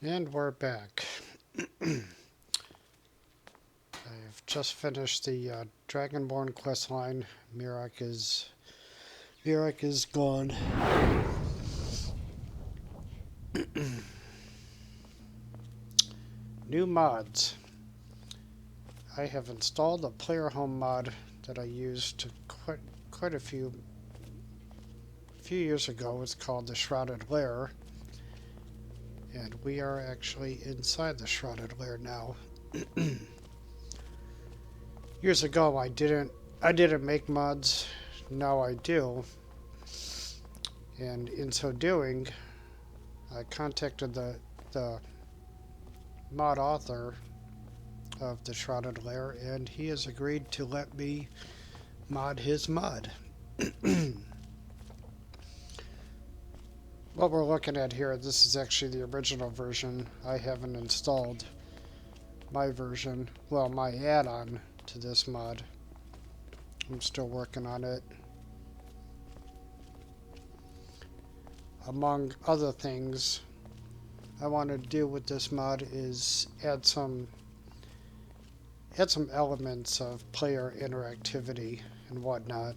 And we're back. I've just finished the Dragonborn questline. Mirak is gone. New mods. I have installed a player home mod that I used quite a few years ago. It's called the Shrouded Lair, and we are actually inside the Shrouded Lair now. Years ago, I didn't make mods. Now I do, and in so doing, I contacted the mod author of the Shrouded Lair, and he has agreed to let me mod his mod. What we're looking at here, this is actually the original version. I haven't installed my version, well, my add-on to this mod. I'm still working on it. Among other things I want to do with this mod is add some elements of player interactivity and whatnot.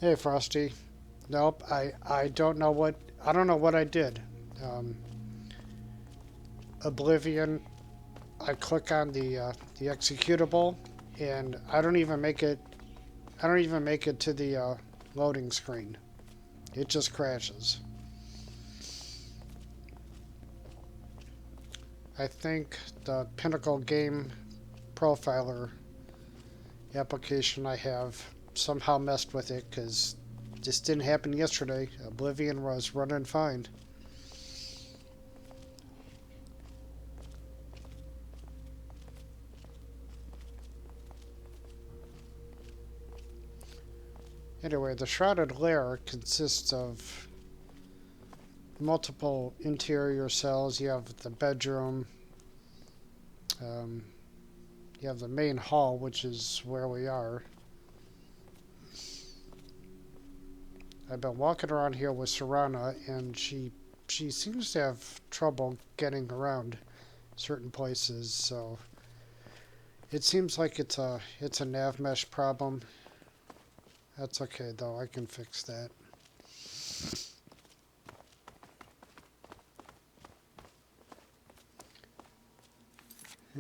Hey Frosty. Nope, I don't know what I did. Oblivion, I click on the executable and I don't even make it to the loading screen. It just crashes. I think the Pinnacle Game Profiler application I have somehow messed with it, because this didn't happen yesterday. Oblivion was running fine. Anyway, the Shrouded Lair consists of multiple interior cells. You have the bedroom. You have the main hall, which is where we are. I've been walking around here with Sarada, and she seems to have trouble getting around certain places. So it seems like it's a nav mesh problem. That's okay though. I can fix that.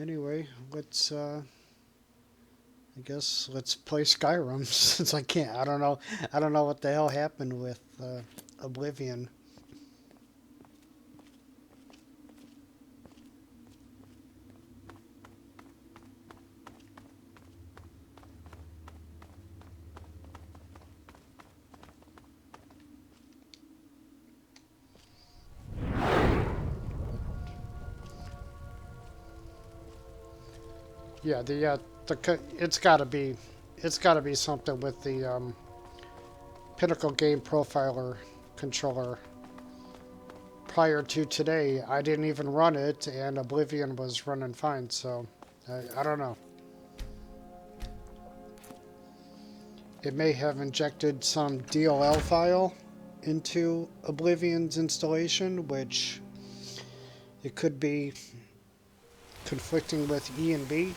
Anyway, let's I guess let's play Skyrim since I can't. I don't know what the hell happened with Oblivion. Yeah, it's got to be something with the Pinnacle Game Profiler controller. Prior to today, I didn't even run it, and Oblivion was running fine. So I don't know. It may have injected some DLL file into Oblivion's installation, which it could be conflicting with E and B.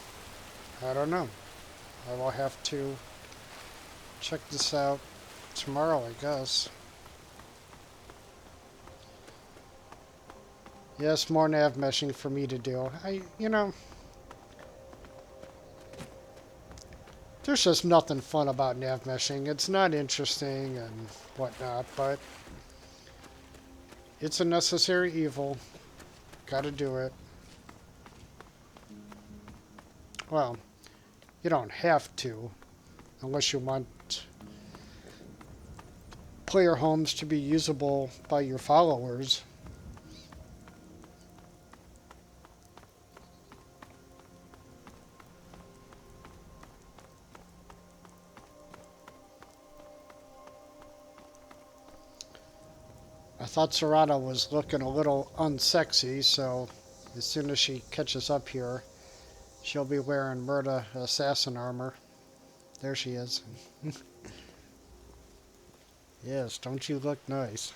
I don't know. I will have to check this out tomorrow, I guess. Yes, more nav meshing for me to do. There's just nothing fun about nav meshing. It's not interesting and whatnot, but it's a necessary evil. Gotta do it. Well, you don't have to, unless you want player homes to be usable by your followers. I thought Serrano was looking a little unsexy, so as soon as she catches up here, she'll be wearing Murda assassin armor. There she is. Yes, don't you look nice?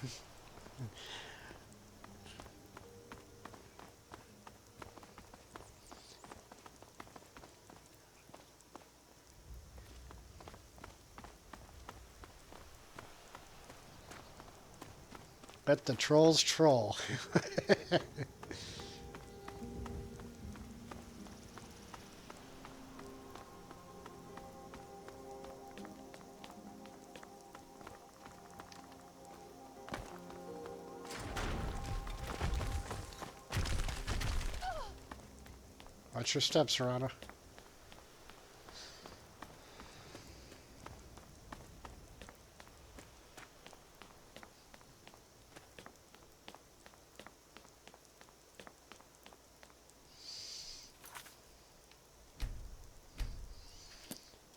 Let the trolls troll. Watch your steps, Serrano.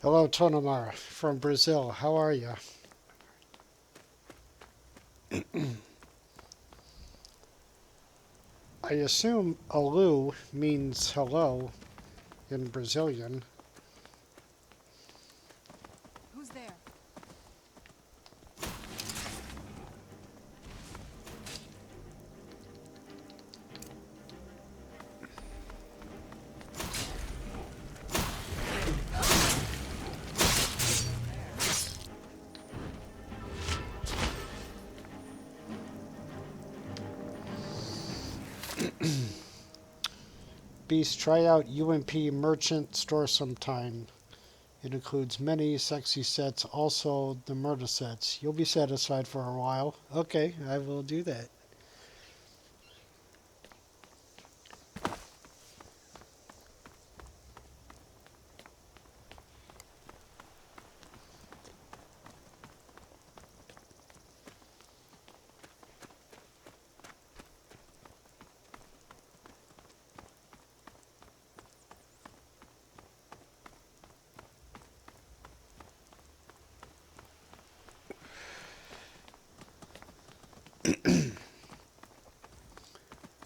Hello, Tonamara from Brazil. How are you? I assume Alu means hello in Brazilian. Who's there? Beast, try out UMP Merchant Store sometime. It includes many sexy sets, also the murder sets. You'll be satisfied for a while. Okay, I will do that.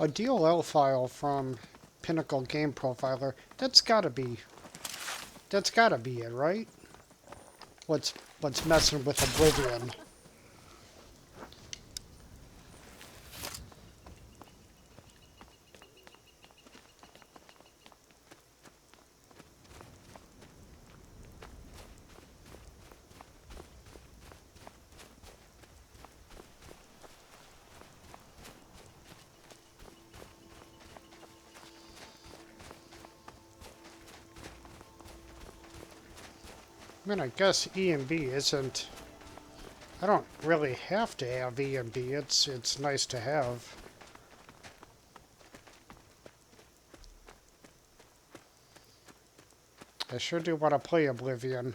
A DLL file from Pinnacle Game Profiler. That's gotta be it, right? What's messing with Oblivion? I mean, I guess E&B isn't... I don't really have to have E&B. It's nice to have. I sure do want to play Oblivion.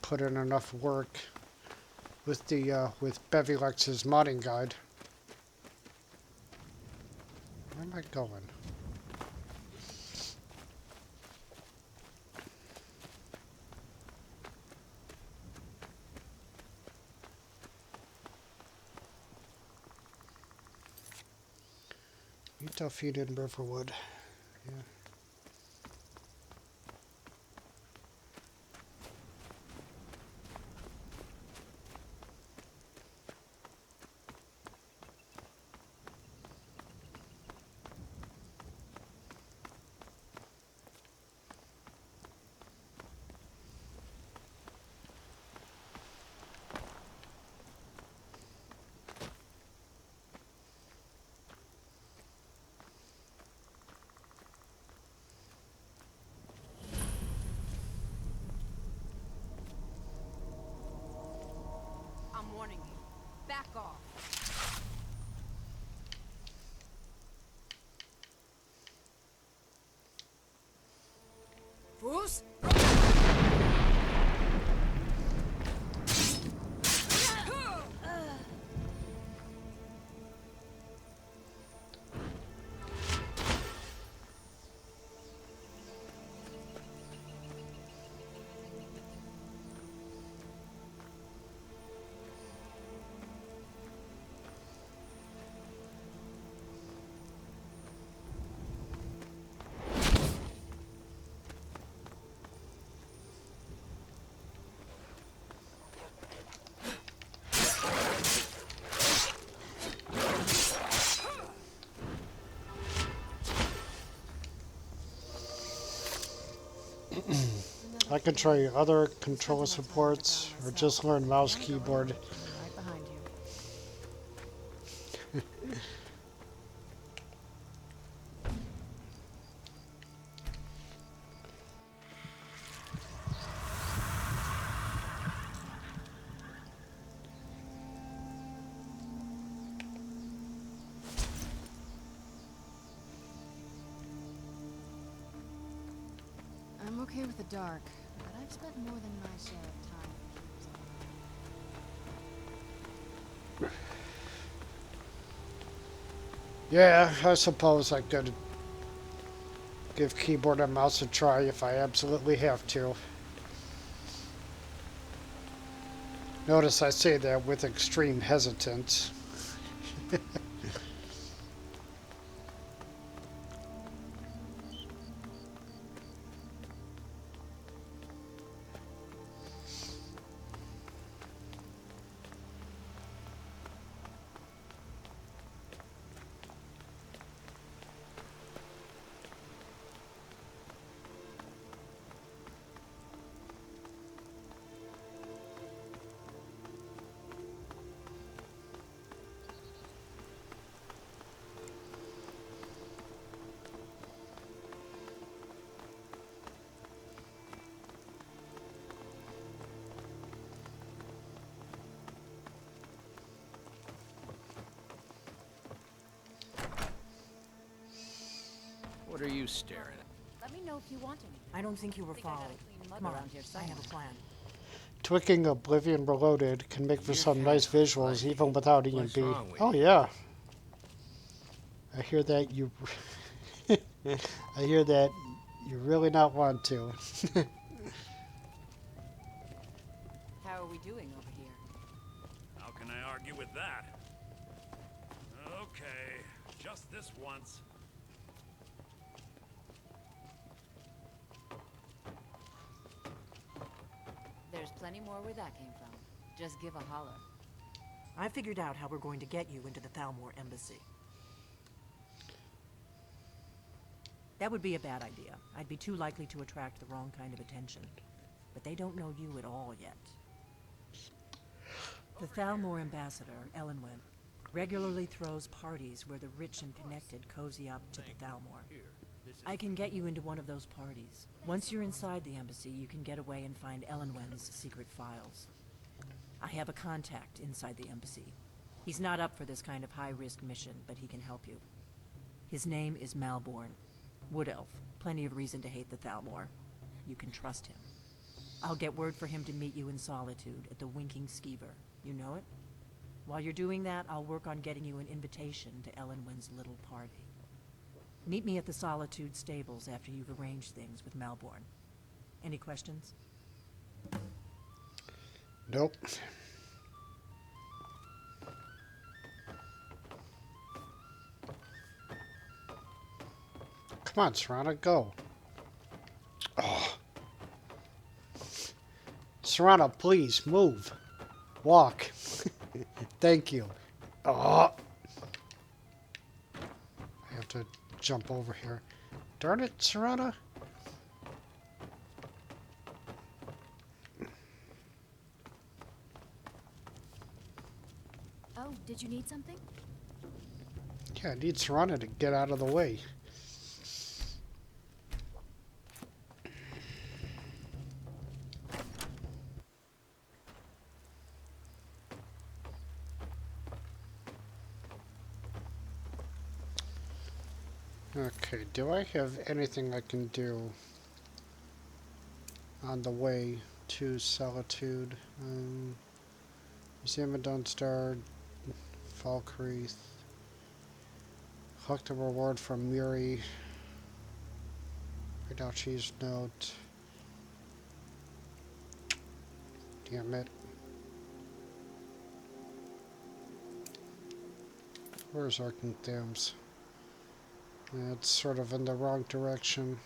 Put in enough work with the with Bevylex's modding guide. Where am I going? You defeated Riverwood. Yeah. I'm warning you. Back off. Bruce? I can try other controller supports or just learn mouse keyboard. Right behind you. I'm okay with the dark, but I've spent more than my share of time with cubes. Yeah, I suppose I could give keyboard and mouse a try if I absolutely have to. Notice I say that with extreme hesitance. What are you staring at? Let me know if you want anything. I don't think you were Think I gotta followed. clean mud Come on, around here I have somewhere. a plan. Tweaking Oblivion Reloaded can make for some nice visuals even without What's EMB. wrong with Oh you? yeah. I hear that you I hear that you really not want to. How are we doing over here? How can I argue with that? Okay, just this once. There's plenty more where that came from. Just give a holler. I figured out how we're going to get you into the Thalmor embassy. That would be a bad idea. I'd be too likely to attract the wrong kind of attention. But they don't know you at all yet. The Thalmor ambassador, Elenwen, regularly throws parties where the rich and connected cozy up to the Thalmor. I can get you into one of those parties. Once you're inside the embassy, you can get away and find Elenwen's secret files. I have a contact inside the embassy. He's not up for this kind of high-risk mission, but he can help you. His name is Malborn. Wood Elf. Plenty of reason to hate the Thalmor. You can trust him. I'll get word for him to meet you in Solitude at the Winking Skeever. You know it? While you're doing that, I'll work on getting you an invitation to Elenwen's little party. Meet me at the Solitude stables after you've arranged things with Malborn. Any questions? Nope. Come on, Serrano, go. Oh. Serrano, please, move. Walk. Thank you. Oh. I have to jump over here. Darn it, Serrano. Oh, did you need something? Yeah, I need Serrano to get out of the way. Okay, do I have anything I can do on the way to Solitude? Museum of Dunstar, Falkreath, collect the reward from Muri, read out Chief's note. Damn it. Where's Arkenthams? It's sort of in the wrong direction.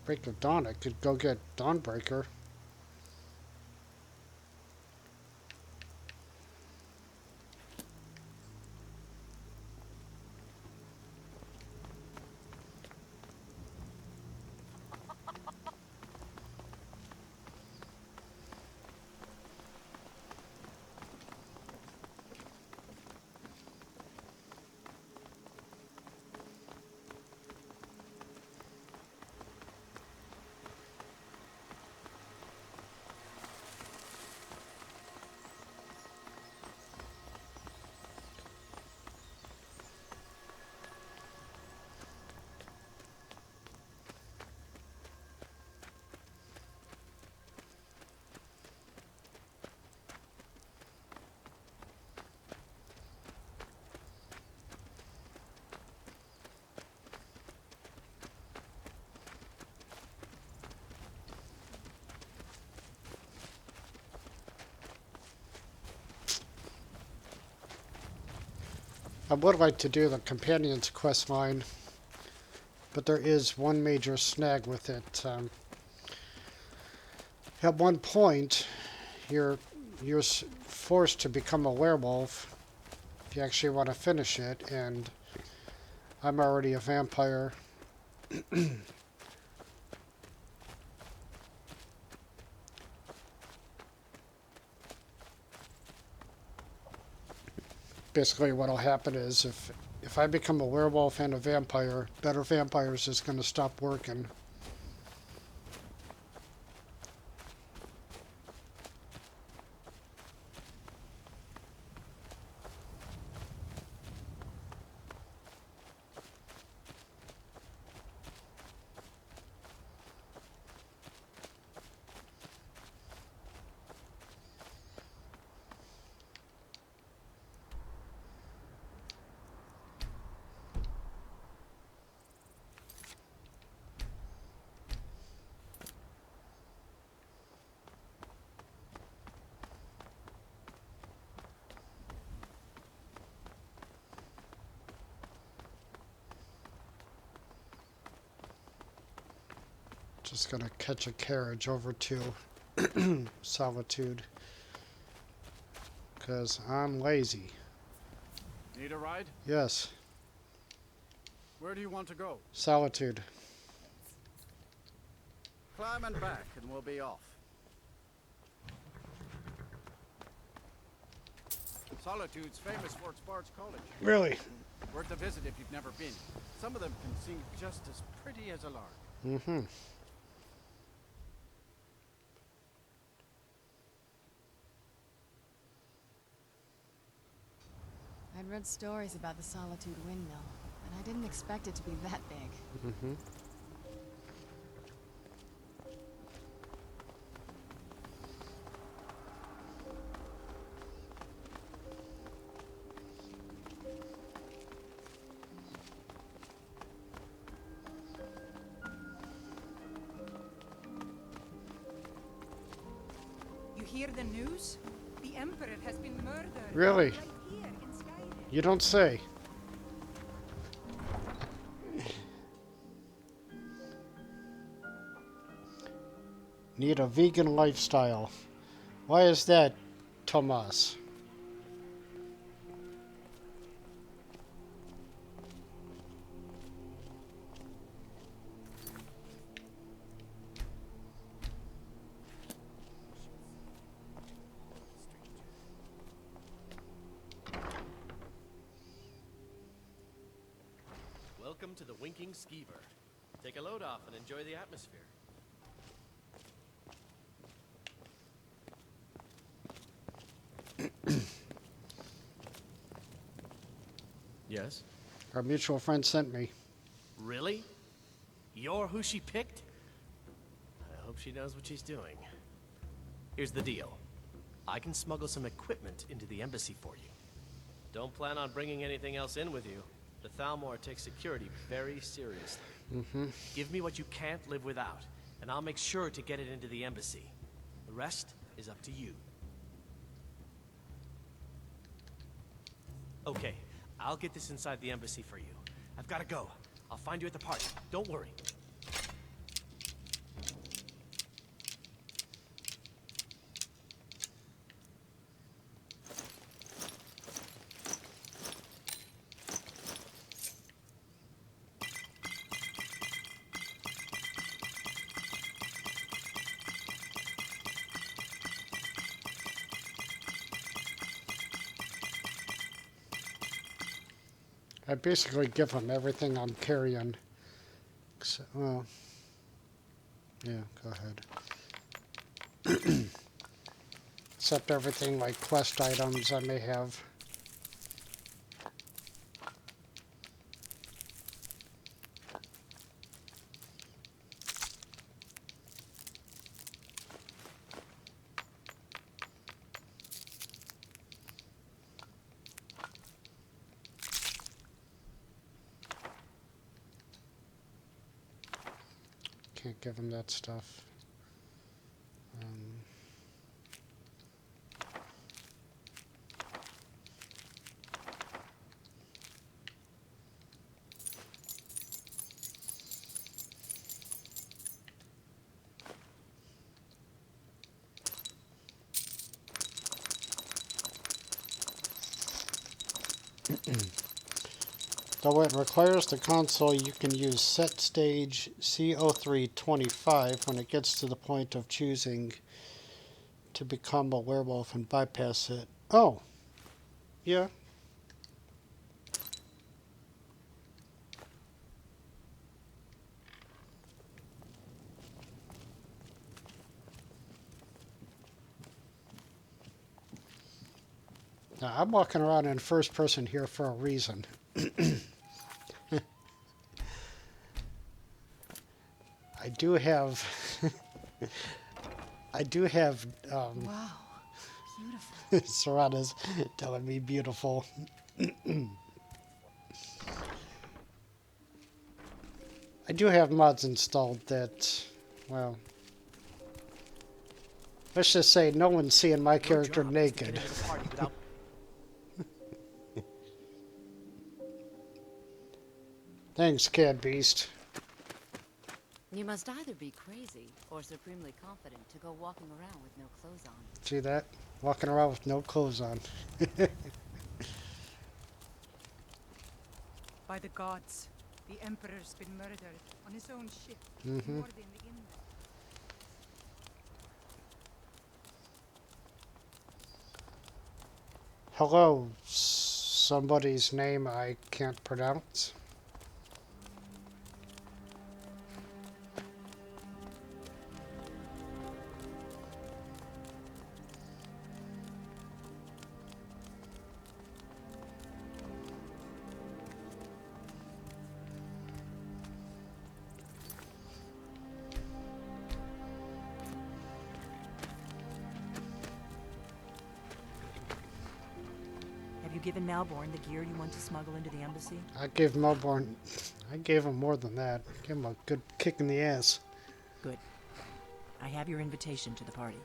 Break of Dawn, I could go get Dawnbreaker. I would like to do the companion's quest line, but there is one major snag with it. At one point, you're forced to become a werewolf if you actually want to finish it, and I'm already a vampire. Basically, what'll happen is if I become a werewolf and a vampire, Better Vampires is going to stop working. Just gonna catch a carriage over to Solitude, because I'm lazy. Need a ride? Yes, Where do you want to go? Solitude. Climb and back, and we'll be off. Solitude's famous for its Bard's College. Really? Worth a visit if you've never been. Some of them can sing just as pretty as a lark. Mm-hmm. I'd read stories about the Solitude windmill, but I didn't expect it to be that big. Mm-hmm. You hear the news? The Emperor has been murdered. Really? Right here in Skyrim. You don't say. Need a vegan lifestyle. Why is that, Tomas? Welcome to the Winking Skeever. Take a load off and enjoy the atmosphere. Yes? Our mutual friend sent me. Really? You're who she picked? I hope she knows what she's doing. Here's the deal. I can smuggle some equipment into the embassy for you. Don't plan on bringing anything else in with you. The Thalmor takes security very seriously. Mm-hmm. Give me what you can't live without, and I'll make sure to get it into the embassy. The rest is up to you. Okay, I'll get this inside the embassy for you. I've got to go. I'll find you at the party. Don't worry. I basically give him everything I'm carrying. Well, yeah, go ahead. Except everything like quest items I may have. Can't give him that stuff. Though it requires the console, you can use set stage CO325 when it gets to the point of choosing to become a werewolf and bypass it. Oh, yeah. Now, I'm walking around in first person here for a reason. I do have Wow. Beautiful. Sarada's telling me beautiful. I do have mods installed that, well, let's just say no one's seeing my character naked. Thanks, Cat Beast. You must either be crazy or supremely confident to go walking around with no clothes on. See that? Walking around with no clothes on. By the gods, the Emperor's been murdered on his own ship. Mm-hmm. Moored in the inlet. Hello, somebody's name I can't pronounce. Have you given Malborn the gear you want to smuggle into the embassy? I gave him more than that. I gave him a good kick in the ass. Good. I have your invitation to the party.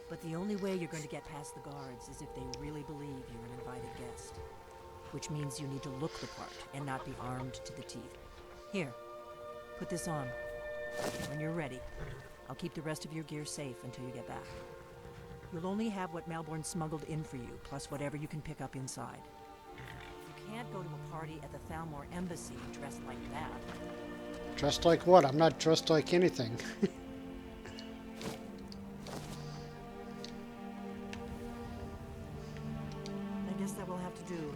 But the only way you're going to get past the guards is if they really believe you're an invited guest. Which means you need to look the part and not be armed to the teeth. Here, put this on. When you're ready, I'll keep the rest of your gear safe until you get back. You'll only have what Malborn smuggled in for you, plus whatever you can pick up inside. You can't go to a party at the Thalmor embassy dressed like that. Dressed like what? I'm not dressed like anything. I guess that will have to do.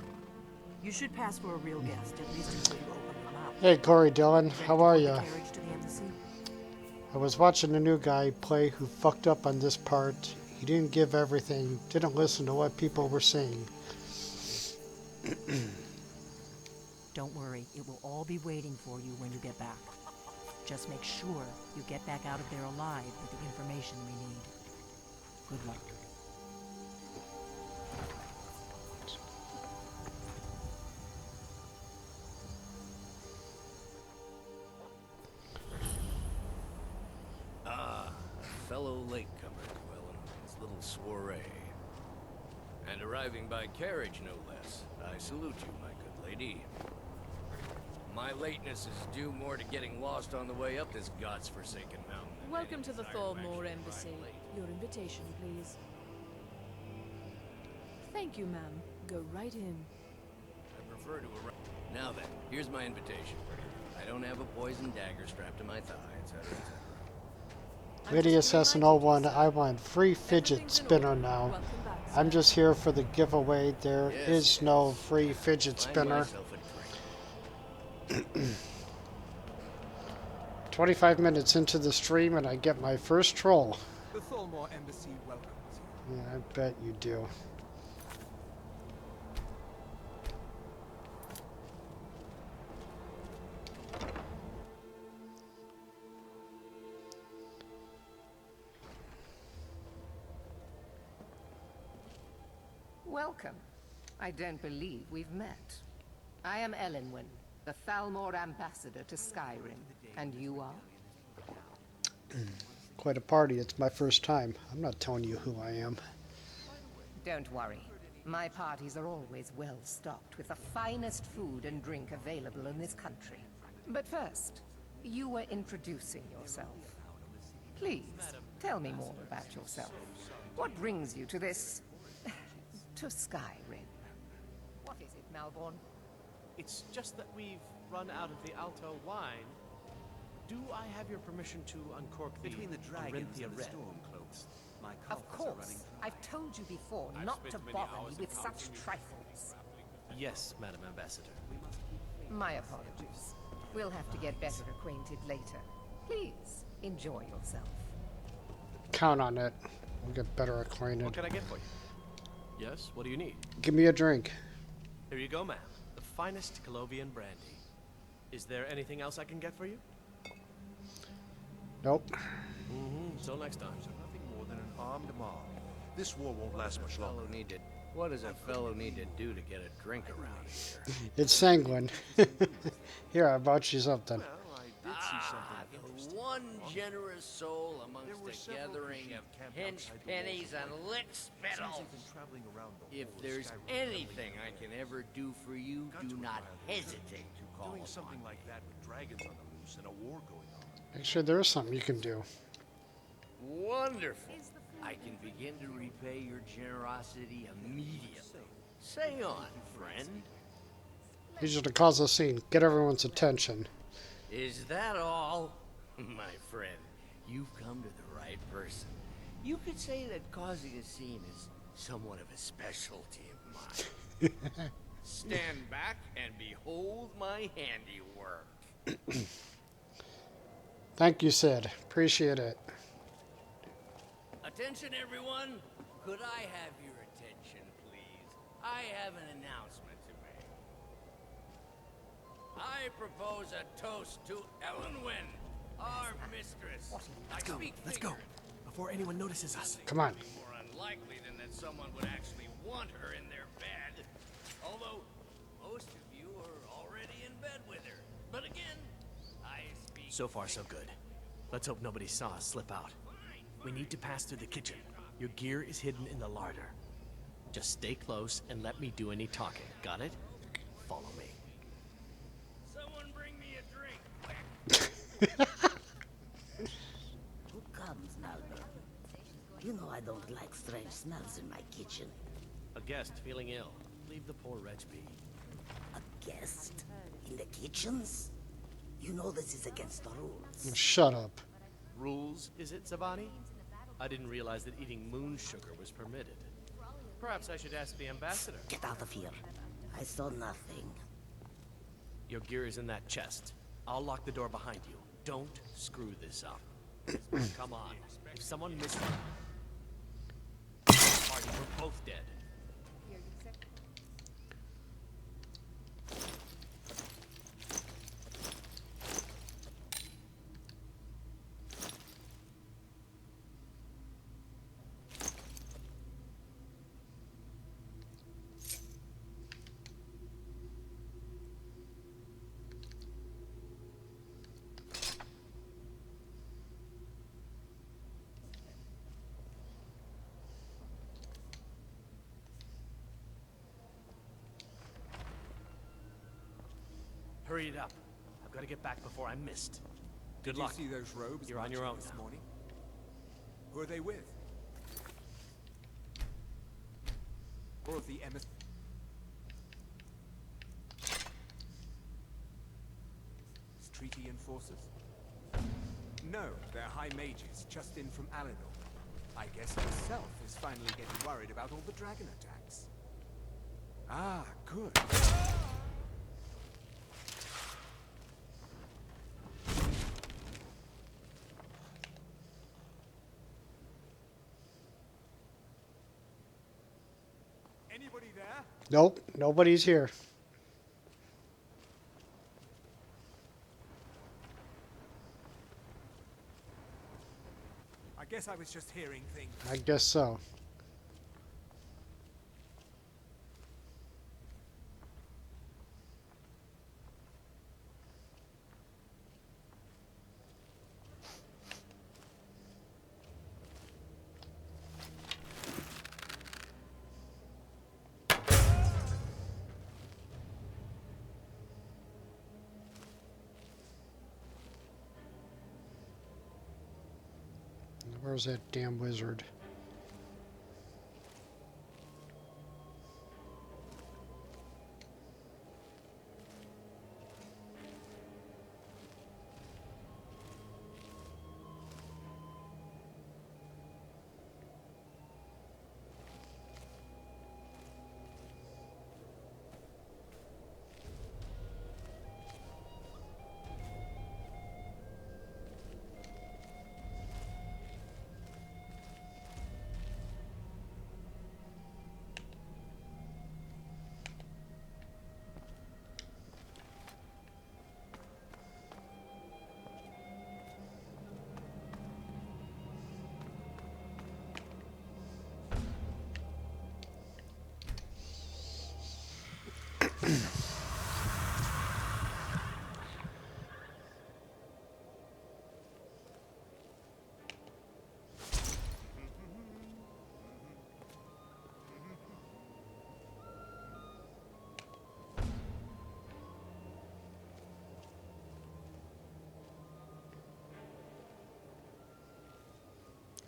You should pass for a real guest, at least until you open your mouth. Hey, Corey Dillon, how are Ready to ya? board the carriage to the embassy? I was watching a new guy play who fucked up on this part. He didn't give everything, didn't listen to what people were saying. Don't worry, it will all be waiting for you when you get back. Just make sure you get back out of there alive with the information we need. Good luck. Fellow latecomer to Ellen's little soiree. And arriving by carriage, no less. I salute you, my good lady. My lateness is due more to getting lost on the way up this god's-forsaken mountain. than Welcome any to the desire Thalmor actually embassy. arriving late. Your invitation, please. Thank you, ma'am. Go right in. I prefer to arrive. Now then, here's my invitation. I don't have a poison dagger strapped to my thigh, etc., etc. Lady Assassin 01, I want free fidget spinner now. I'm just here for the giveaway. There is no free fidget Find spinner. myself a drink. 25 minutes into the stream and I get my first troll. The Thalmor embassy welcomes you. Yeah, I bet you do. Welcome. I don't believe we've met. I am Elenwen, the Thalmor ambassador to Skyrim. And you are? Quite a party. It's my first time. I'm not telling you who I am. Don't worry. My parties are always well stocked with the finest food and drink available in this country. But first, you were introducing yourself. Please, tell me more about yourself. What brings you to this... to Skyrim? What is it, Malborn? It's just that we've run out of the Alto wine. Do I have your permission to uncork Between the dragons and the Red? stormcloaks, my Of coffers are running course. dry. I've told you before not to bother me with such trifles. Yes, Madam Ambassador. My apologies. We'll have to get better acquainted later. Please, enjoy yourself. Count on it. We'll get better What acquainted. can I get for you? Yes, what do you need? Give me a drink. Here you go, ma'am. The finest Colovian brandy. Is there anything else I can get for you? Nope. Till next time. Nothing more than an armed mob. This war won't last much longer. What does a fellow need to do to get a drink around here? It's sanguine. Here, I bought you something. Well, I did see something The interesting. one generous soul amongst There were a several gathering machines of camped hench outside the pennies walls. and lick Seems spittles. they've been traveling around the If whole of there's Skyrim, anything I can ever do for you, Got do to not admire them. hesitate to call doing upon something me. like that with dragons on the loose and a war going on. Actually, there is something you can do. Wonderful. I can begin to repay your generosity immediately. Say on, friend. He's just to cause a scene. Get everyone's attention. Is that all? My friend, you've come to the right person. You could say that causing a scene is somewhat of a specialty of mine. Stand back and behold my handiwork. Thank you, Sid. Appreciate it. Attention, everyone. Could I have your attention, please? I have an announcement to make. I propose a toast to Elenwen, our mistress. Let's go. Before anyone notices us. Come on. More unlikely than that someone would actually want her in their bed. Although most of you are already in bed with her. But again, I speak. So far, so good. Let's hope nobody saw us slip out. We need to pass through the kitchen. Your gear is hidden in the larder. Just stay close and let me do any talking. Got it? Follow me. Someone bring me a drink. Who comes, Malborn? You know I don't like strange smells in my kitchen. A guest feeling ill. Leave the poor wretch be. A guest? In the kitchens? You know this is against the rules. Shut up. Rules, is it, Zavani? I didn't realize that eating moon sugar was permitted. Perhaps I should ask the ambassador. Get out of here. I saw nothing. Your gear is in that chest. I'll lock the door behind you. Don't screw this up. Come on. If someone missed you, the party, we're both dead. Hurry it up. I've got to get back before I'm missed. Good luck. Did you see those robes? You're on your own this now. morning? Who are they with? Or of the emissary? Treaty enforcers? No, they're high mages, just in from Alinor. I guess herself is finally getting worried about all the dragon attacks. Ah, good. Anybody there? Nope. Nobody's here. I guess I was just hearing things. I guess so. Where's that damn wizard?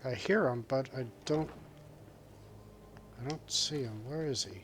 I hear him, but I don't see him. Where is he?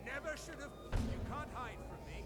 Never should have. You can't hide from me.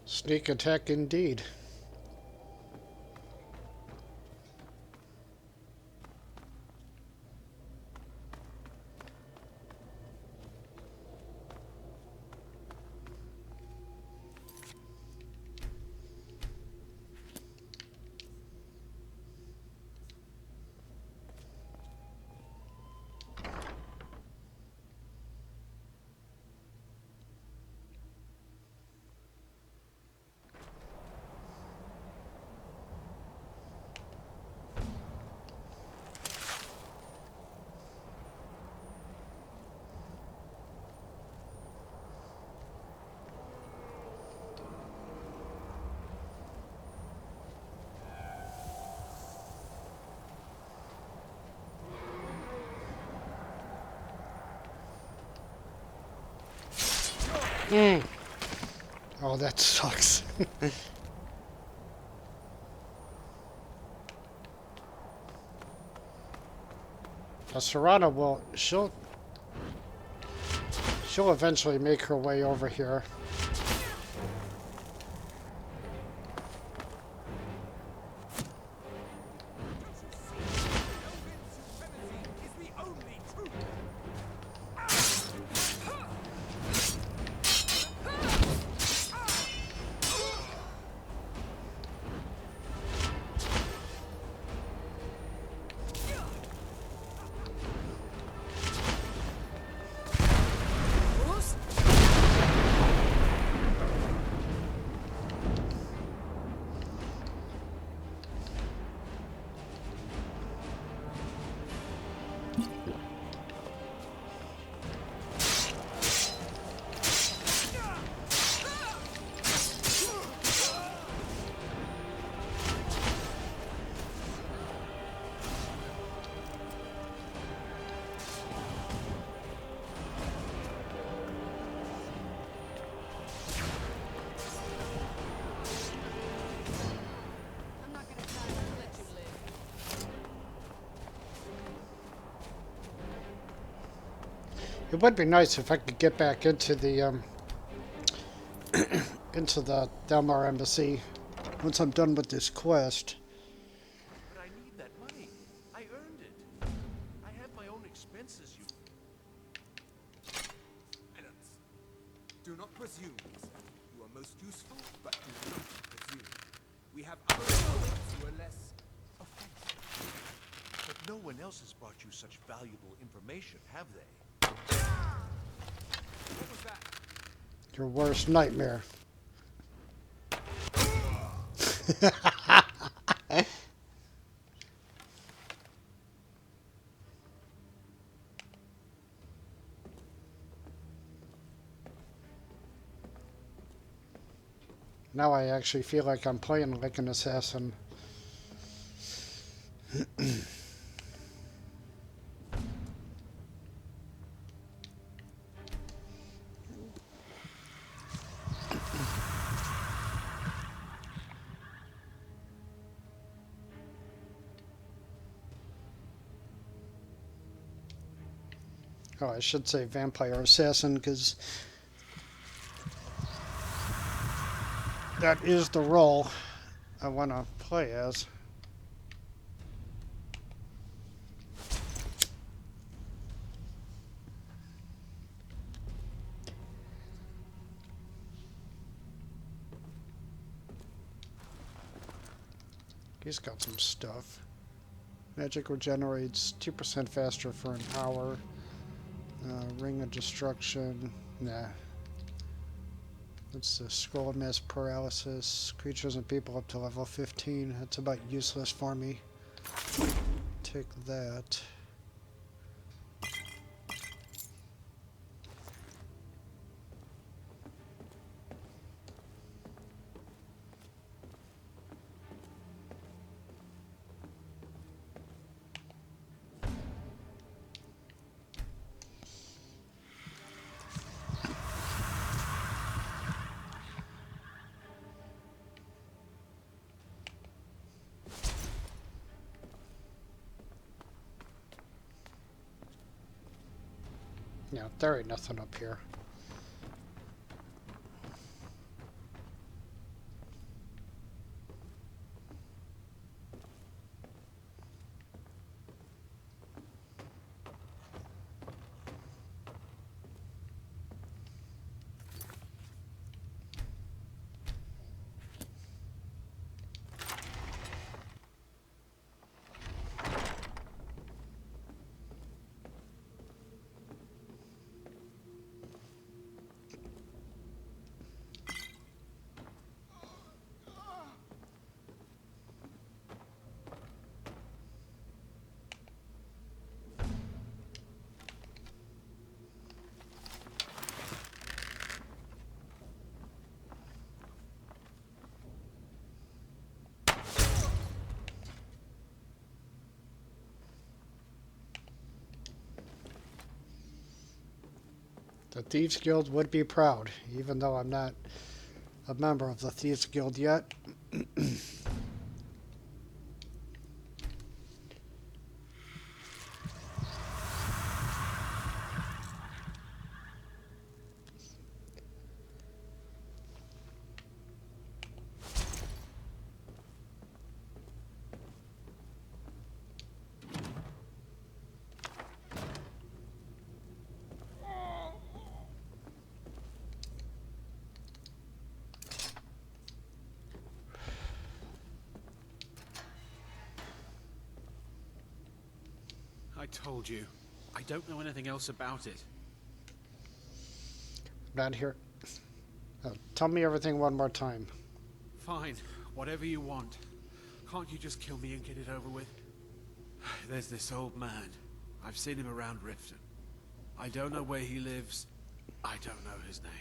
Sneak attack indeed. Oh, that sucks. Serrano will, she'll eventually make her way over here. It would be nice if I could get back into the into the Delmar embassy once I'm done with this quest. But I need that money. I earned it. I have my own expenses, you... Silence. Do not presume, sir. You are most useful, but do not presume. We have other opponents who are less offensive. But no one else has brought you such valuable information, have they? What was that? Your worst nightmare. Now I actually feel like I'm playing like an assassin. Oh, I should say vampire assassin, because that is the role I want to play as. He's got some stuff. Magic regenerates 2% faster for an hour. Ring of Destruction. Nah. That's the Scroll of Mass Paralysis. Creatures and people up to level 15. That's about useless for me. Take that. Yeah, there ain't nothing up here. The Thieves Guild would be proud, even though I'm not a member of the Thieves Guild yet. I told you. I don't know anything else about it. Not here. Tell me everything one more time. Fine. Whatever you want. Can't you just kill me and get it over with? There's this old man. I've seen him around Riften. I don't know where he lives. I don't know his name.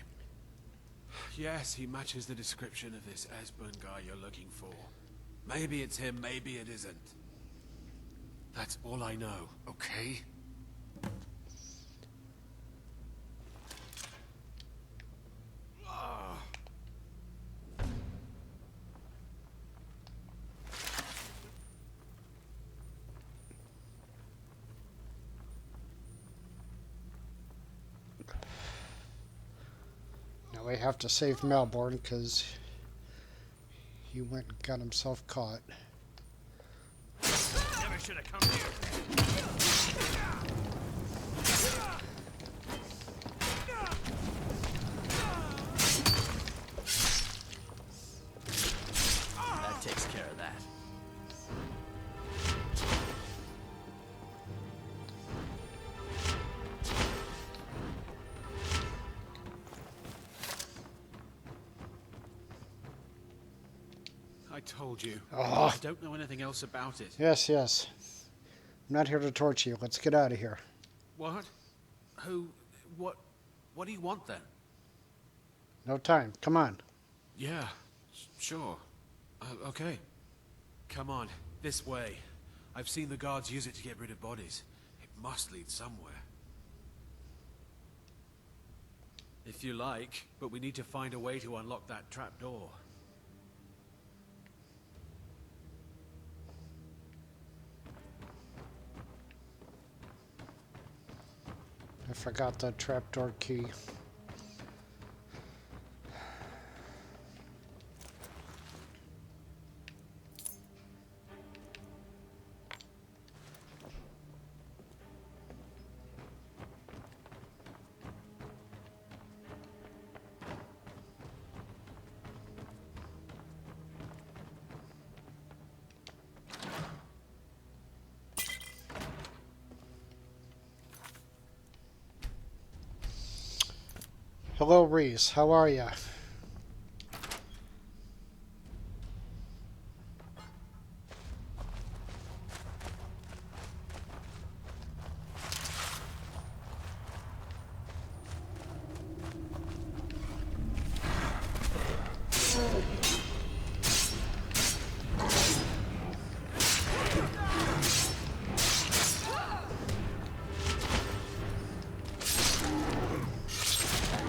Yes, he matches the description of this Esbern guy you're looking for. Maybe it's him, maybe it isn't. That's all I know, okay? Now we have to save Melbourne because he went and got himself caught. Never should have come here. I told you. Oh. I don't know anything else about it. Yes, yes. I'm not here to torture you. Let's get out of here. What? Who? What do you want then? No time. Come on. Yeah, sure. Okay. Come on, this way. I've seen the guards use it to get rid of bodies. It must lead somewhere. If you like, but we need to find a way to unlock that trap door. I forgot the trapdoor key. Hello, Reese. How are ya?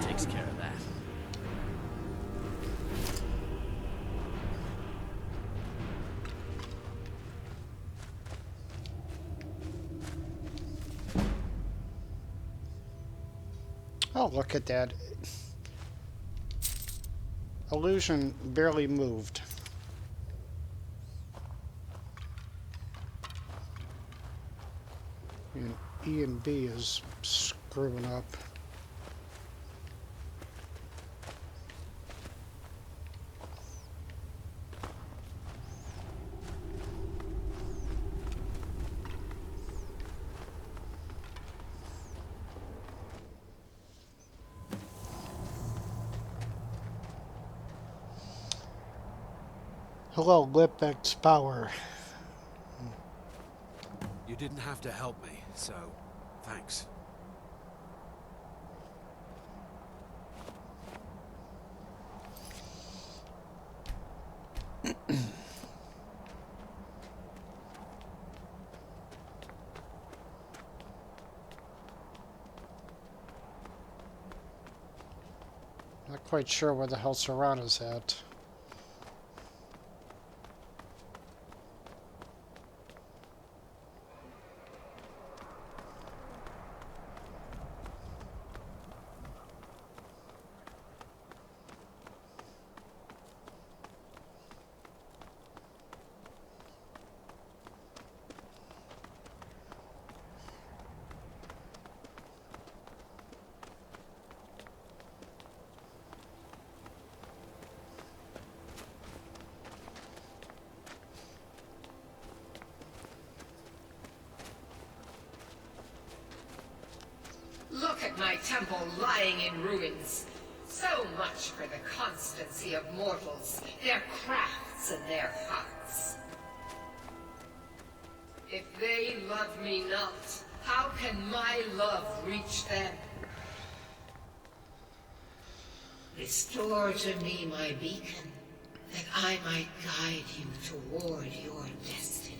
Takes care of that. Oh, look at that. Illusion barely moved. And E and B is screwing up. Hello, Lipx Power. You didn't have to help me, so thanks. Not quite sure where the hell Serrano's at. Look at my temple lying in ruins. So much for the constancy of mortals, their crafts and their hearts. If they love me not, how can my love reach them? Restore to me my beacon, that I might guide you toward your destiny.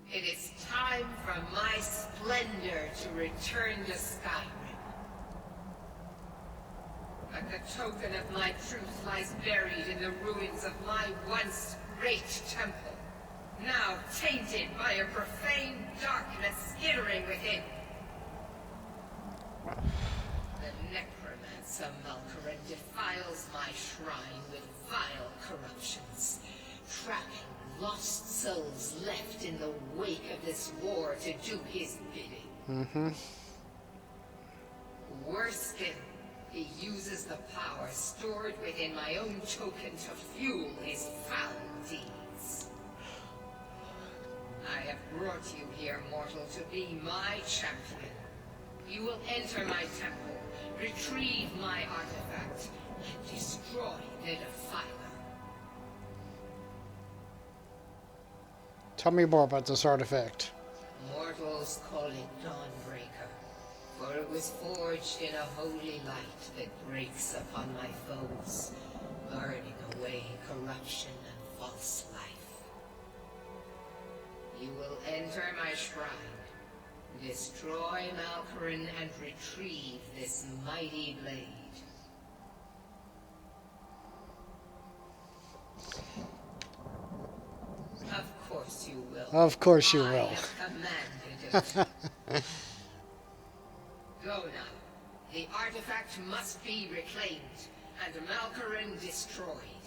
It is time for my splendor to return to Skyrim. But the token of my truth lies buried in the ruins of my once great temple, now tainted by a profane darkness skittering within. The necromancer Malkaran defiles my shrine with vile corruptions, trapping lost souls left in the wake of this war to do his bidding. Worse still, He uses the power stored within my own token to fuel his foul deeds. I have brought you here, mortal, to be my champion. You will enter my temple, retrieve my artifact, and destroy the Defiler. Tell me more about this artifact. Mortals call it Dawnbreaker, for it was forged in a holy light that breaks upon my foes, burning away corruption and false life. You will enter my shrine, destroy Malkorin, and retrieve this mighty blade. Of course you will. Of course you I will. have commanded it. Go now. The artifact must be reclaimed, and Malkorin destroyed.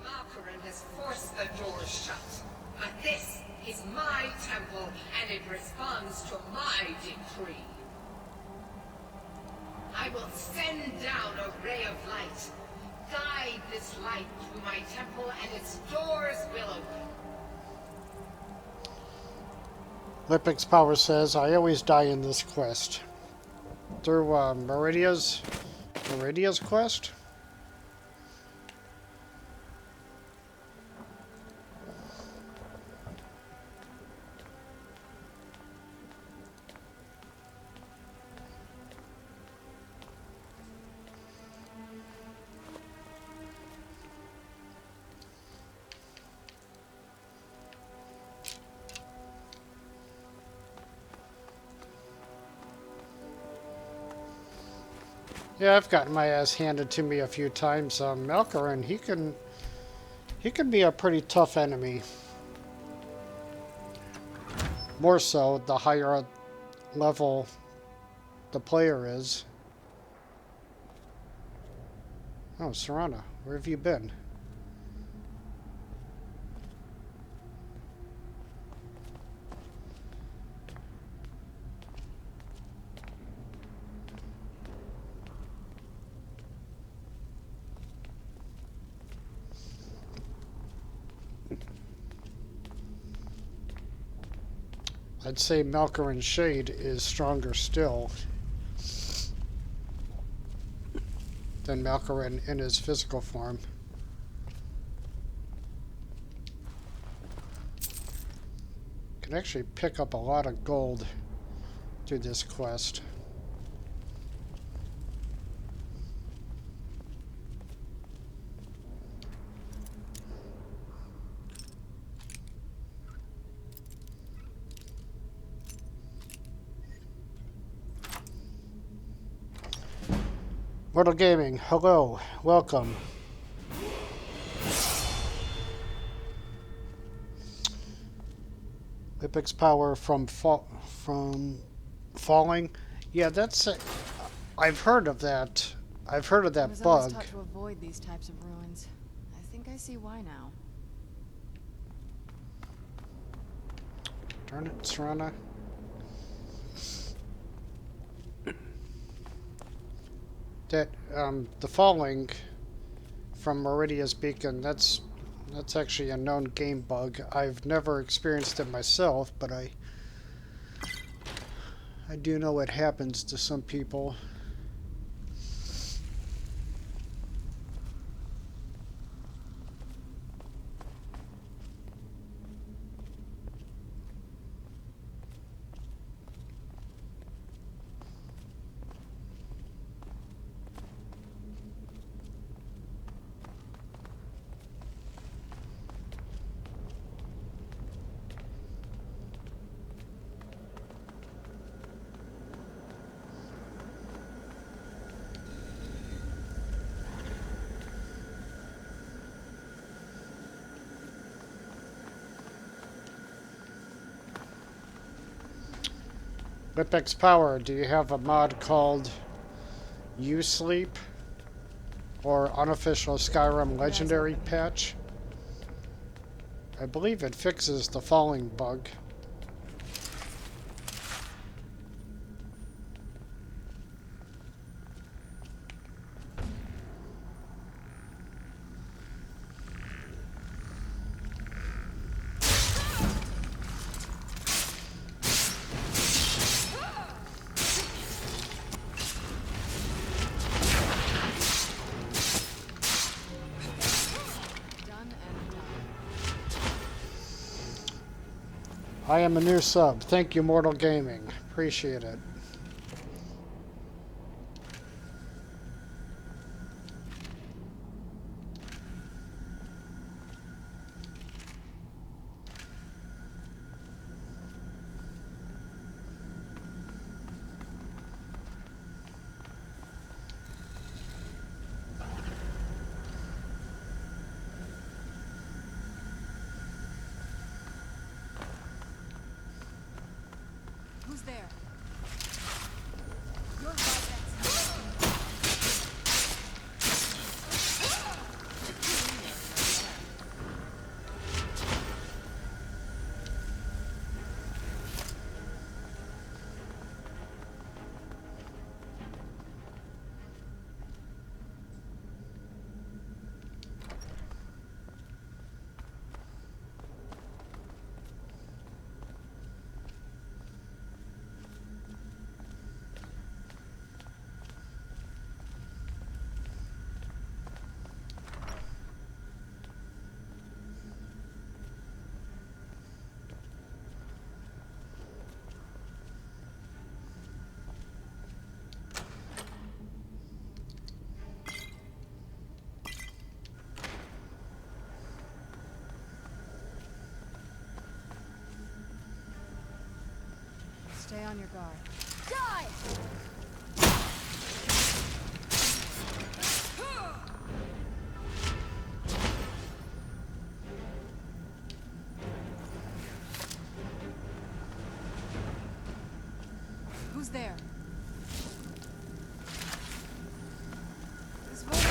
Malkorin has forced the door shut, but this is my temple, and it responds to my decree. I will send down a ray of light. Guide this light through my temple, and its doors will open. Lipic's power says, I always die in this quest. Through Meridia's quest? Yeah, I've gotten my ass handed to me a few times. Malkorin, he can be a pretty tough enemy. More so the higher level the player is. Oh, Serrano, where have you been? I'd say Malkorin's Shade is stronger still than Malkorin in his physical form. Can actually pick up a lot of gold through this quest. Mortal Gaming, hello, welcome. Lipic's power from falling. Yeah, that's. I've heard of that. I've heard of that I was bug. always taught to avoid these types of ruins. I think I see why now. Darn it, Serrano. That the falling from Meridia's beacon, that's actually a known game bug. I've never experienced it myself, but I do know it happens to some people. Lipic's power, do you have a mod called You Sleep? Or unofficial Skyrim legendary patch? I believe it fixes the falling bug. I am a new sub. Thank you, Mortal Gaming. Appreciate it. Who's there? You're right. Stay on your guard. Die! Who's there? This woman.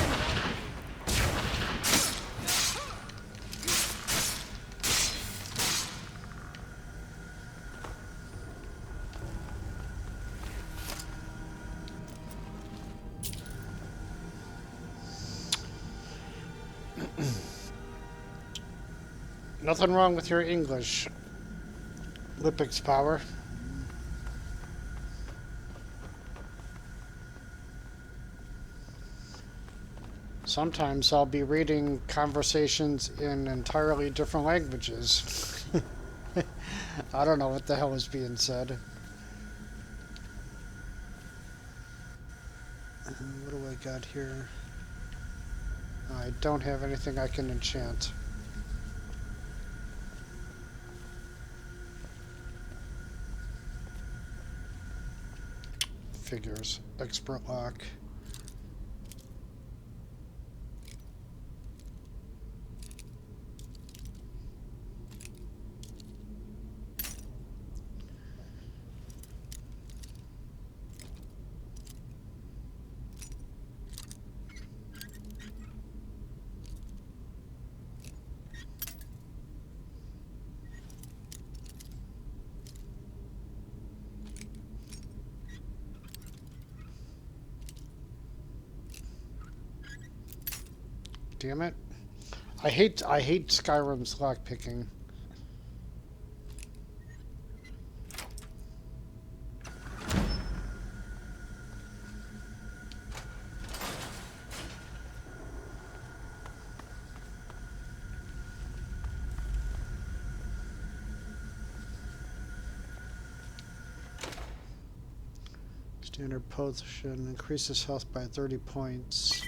Nothing wrong with your English, Lipix Power. Sometimes I'll be reading conversations in entirely different languages. I don't know what the hell is being said. What do I got here? I don't have anything I can enchant. Figures. Expert lock. Damn it. I hate Skyrim's lockpicking. Standard potion increases health by 30 points.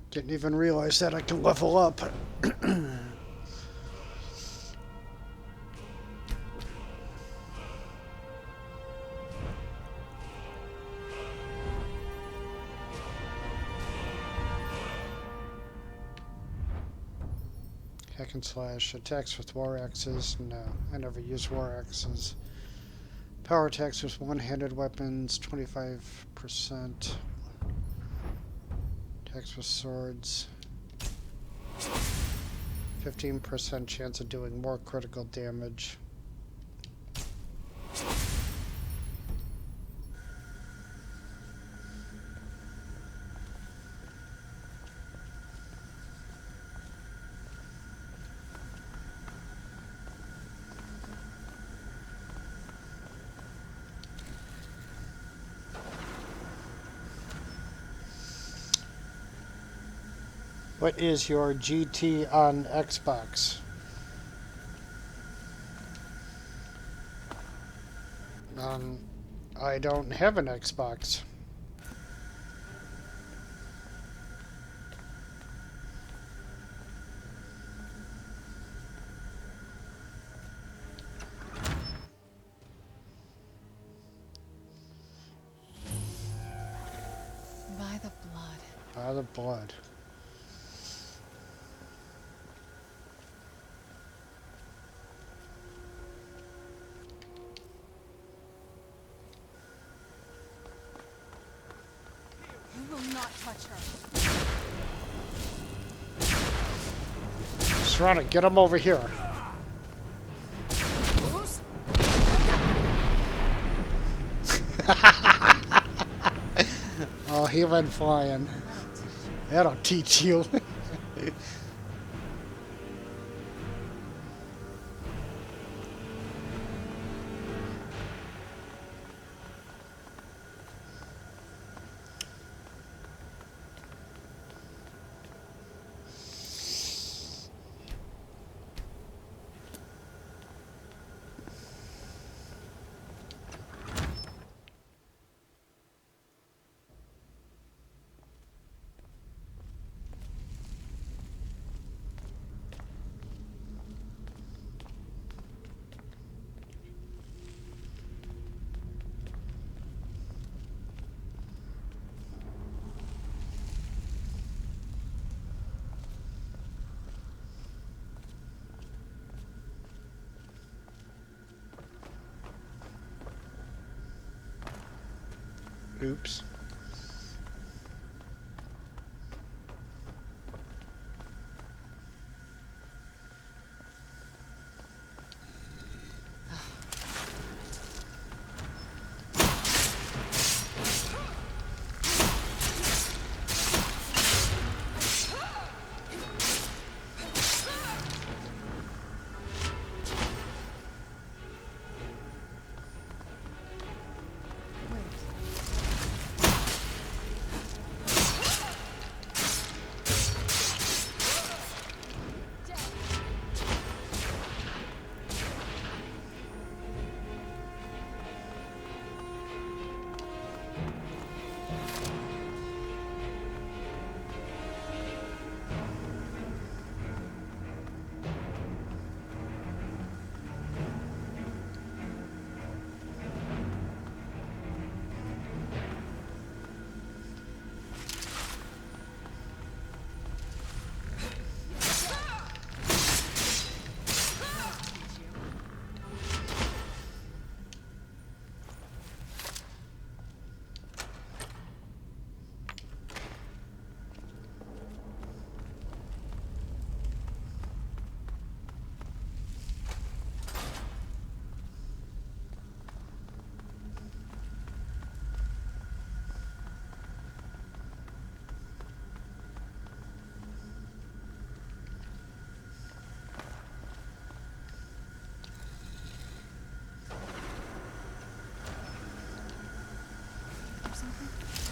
Didn't even realize that I can level up. Hack and slash. Attacks with war axes. No, I never use war axes. Power attacks with one-handed weapons, 25%. Attacks with swords. 15% chance of doing more critical damage. What is your GT on Xbox? I don't have an Xbox. By the blood. By the blood. You will not touch her. Serrano, get him over here. Oh, he went flying. That'll teach you. Oops.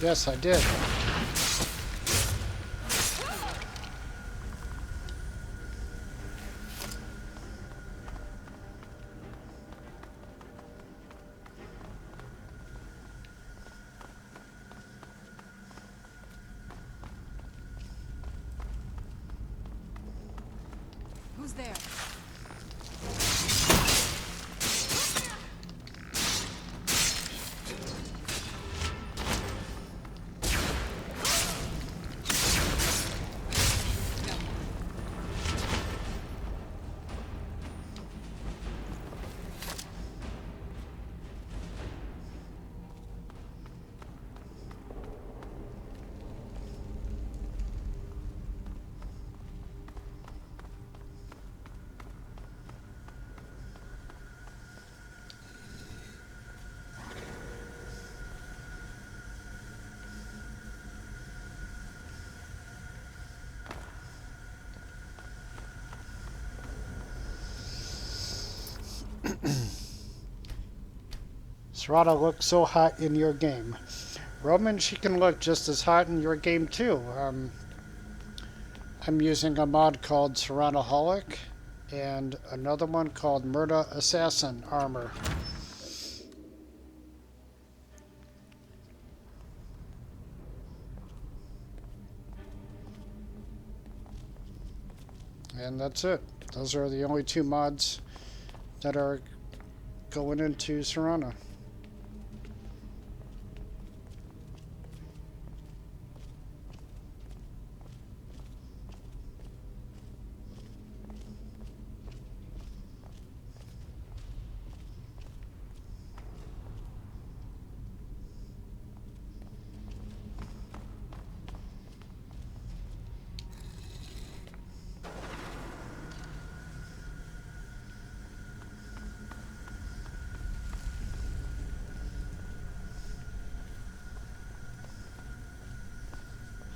Yes, I did. Who's there? Sarada looks so hot in your game. Roman, she can look just as hot in your game too. I'm using a mod called Serranoholic and another one called Murder Assassin Armor. And that's it. Those are the only two mods that are going into Serrano.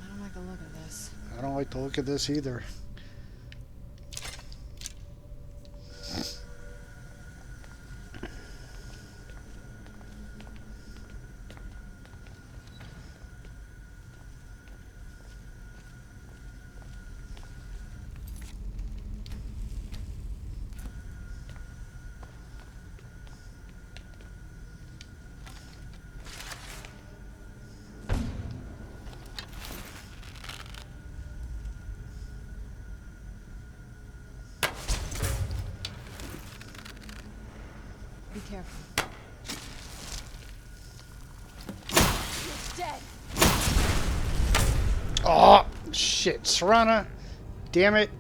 I don't like the look of this. I don't like the look of this either. Be careful. It's dead. Oh, shit. Serrano. Damn it.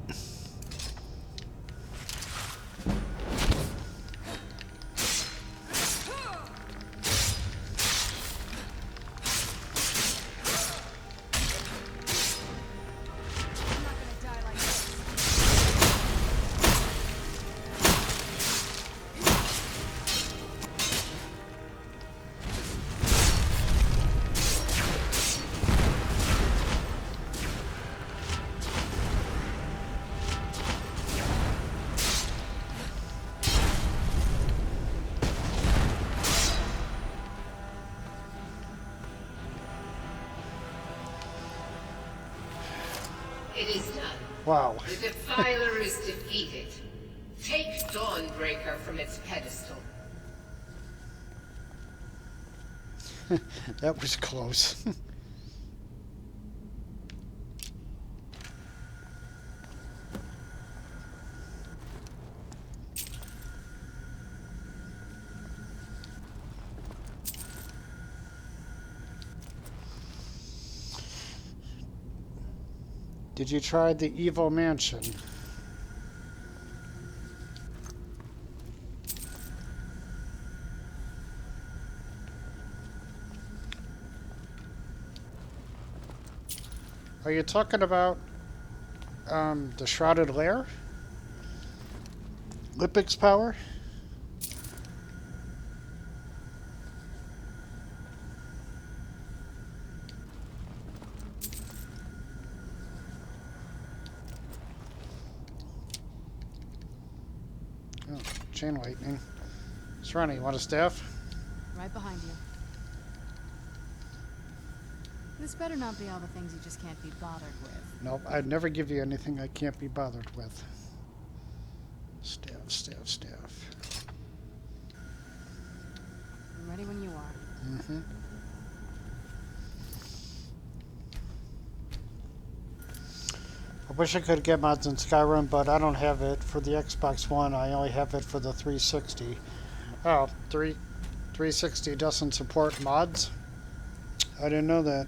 It is done. Wow. The Defiler is defeated. Take Dawnbreaker from its pedestal. That was close. Did you try the Evil Mansion? Are you talking about the Shrouded Lair? Lipix Power? Oh, chain lightning. Serrano, you want a staff? Right behind you. This better not be all the things you just can't be bothered with. Nope, I'd never give you anything I can't be bothered with. Staff, staff, staff. I'm ready when you are. Mm-hmm. I wish I could get mods in Skyrim, but I don't have it for the Xbox One. I only have it for the 360. Oh, 360 doesn't support mods? I didn't know that.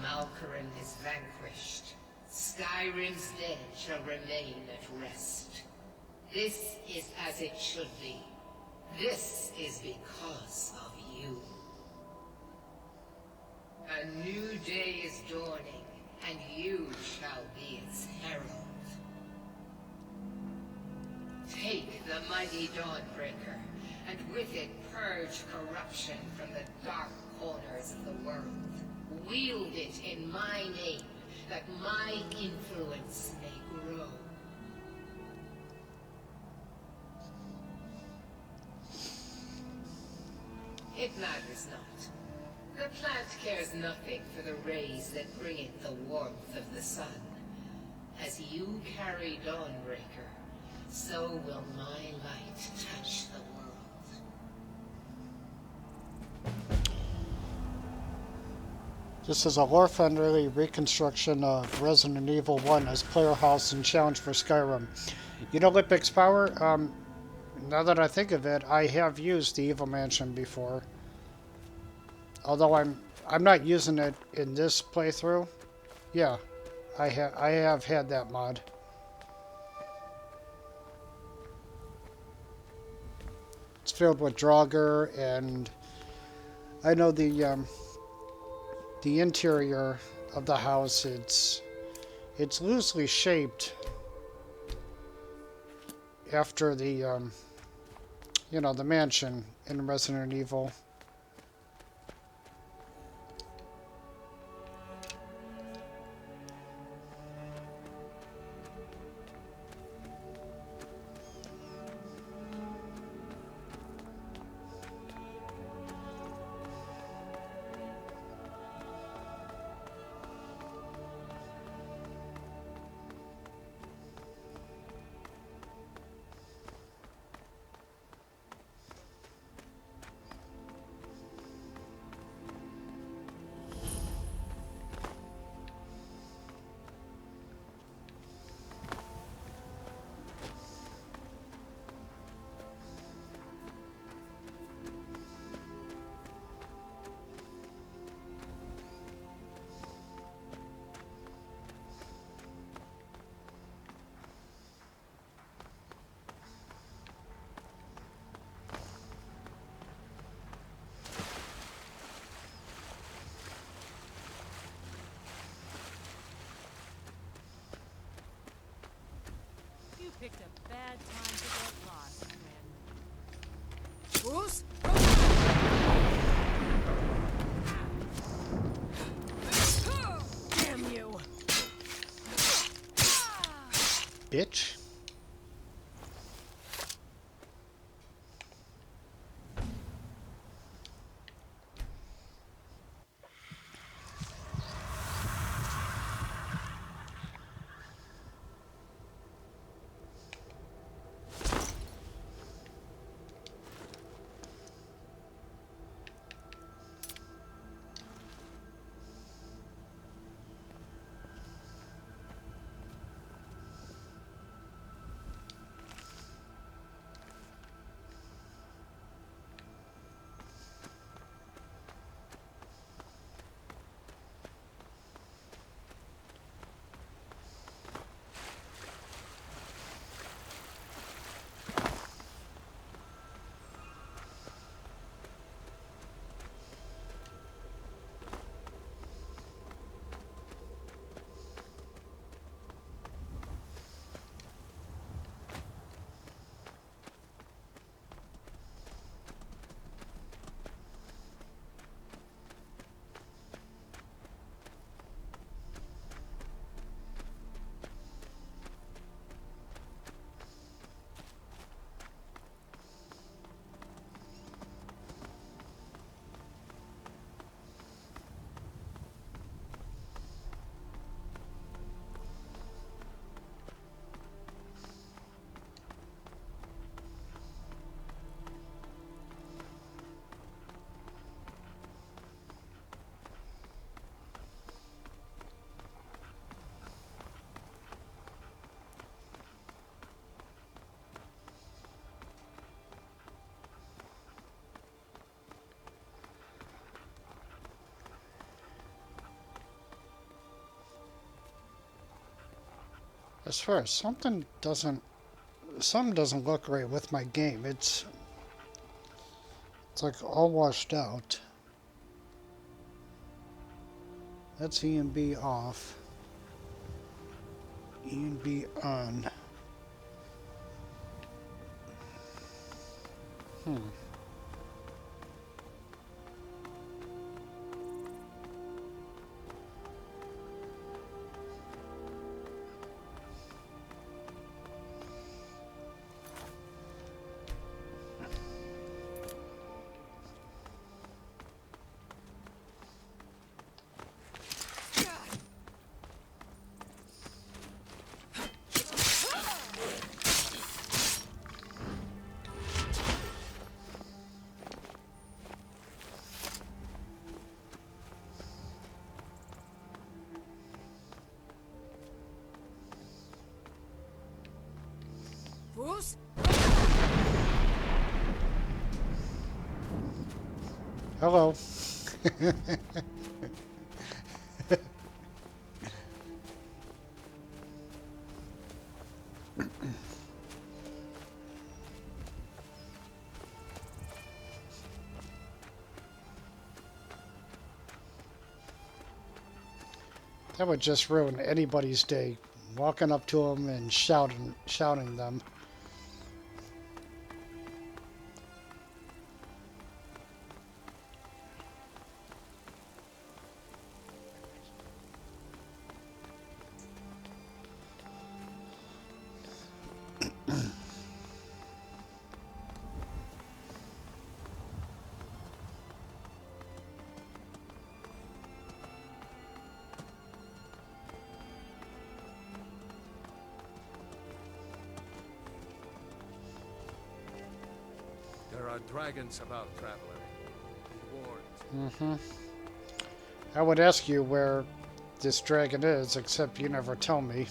Malkoran is vanquished. Skyrim's dead shall remain at rest. This is as it should be. This is because of you. A new day is dawning, and you shall be its herald. Take the mighty Dawnbreaker, and with it purge corruption from the dark corners of the world. Wield it in my name, that my influence may grow. It matters not. The plant cares nothing for the rays that bring it the warmth of the sun. As you carry Dawnbreaker, so will my light touch the world. This is a lore-friendly reconstruction of Resident Evil 1 as player house and challenge for Skyrim. You know Lipic's power? Now that I think of it, I have used the Evil Mansion before. Although I'm not using it in this playthrough. Yeah, I have had that mod. It's filled with Draugr, and I know the interior of the house. It's loosely shaped after the you know, the mansion in Resident Evil. You picked a bad time to get lost, twin. Who's? Damn you! Bitch. I swear, something doesn't look right with my game. It's like all washed out. That's E and B off. E and B on. Hello. That would just ruin anybody's day, walking up to them and shouting them. There are dragons about, traveler. Be warned. Mm-hmm. I would ask you where this dragon is, except you never tell me.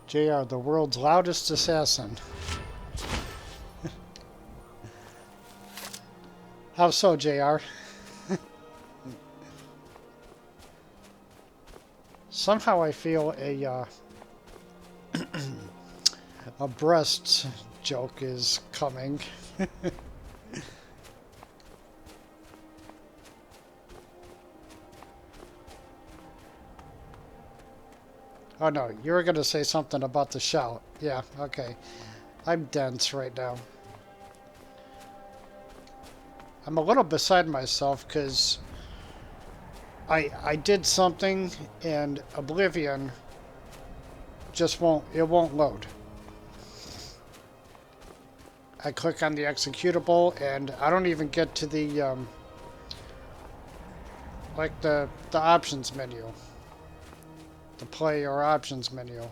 JR, the world's loudest assassin. How so, JR? Somehow I feel a breast joke is coming. Oh no, you were going to say something about the shout. Yeah, okay. I'm dense right now. I'm a little beside myself because I did something and Oblivion just won't load. I click on the executable and I don't even get to the like the options menu. The play or options menu.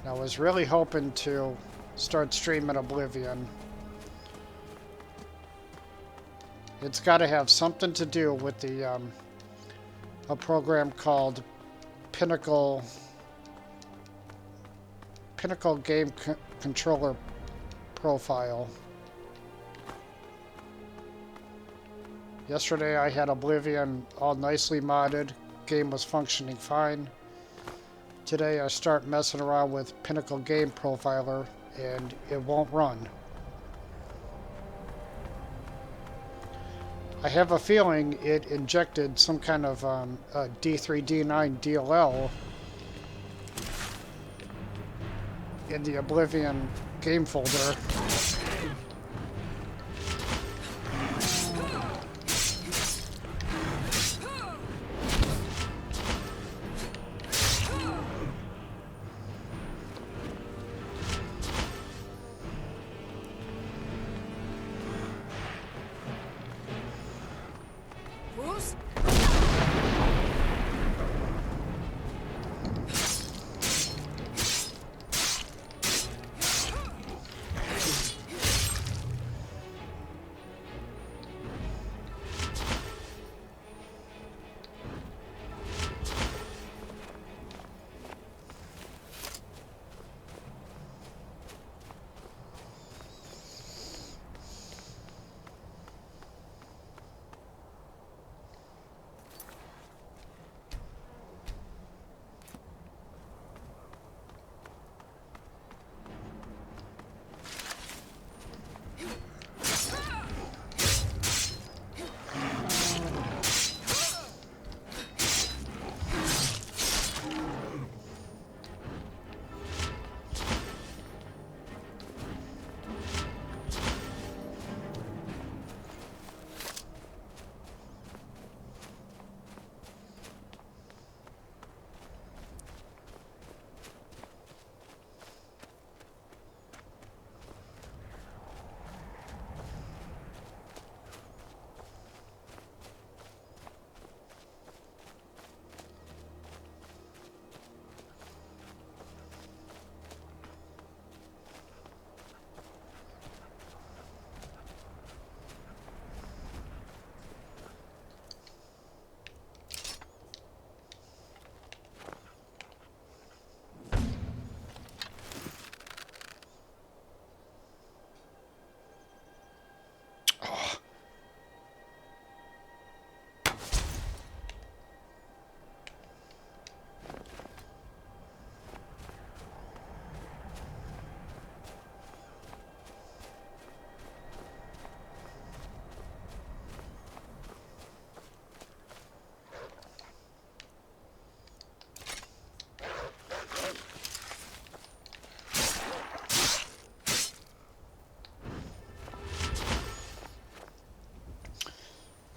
And I was really hoping to start streaming Oblivion. It's got to have something to do with the a program called Pinnacle Game Controller Profile. Yesterday I had Oblivion all nicely modded. Game was functioning fine. Today I start messing around with Pinnacle Game Profiler and it won't run. I have a feeling it injected some kind of D3, D9 DLL in the Oblivion game folder.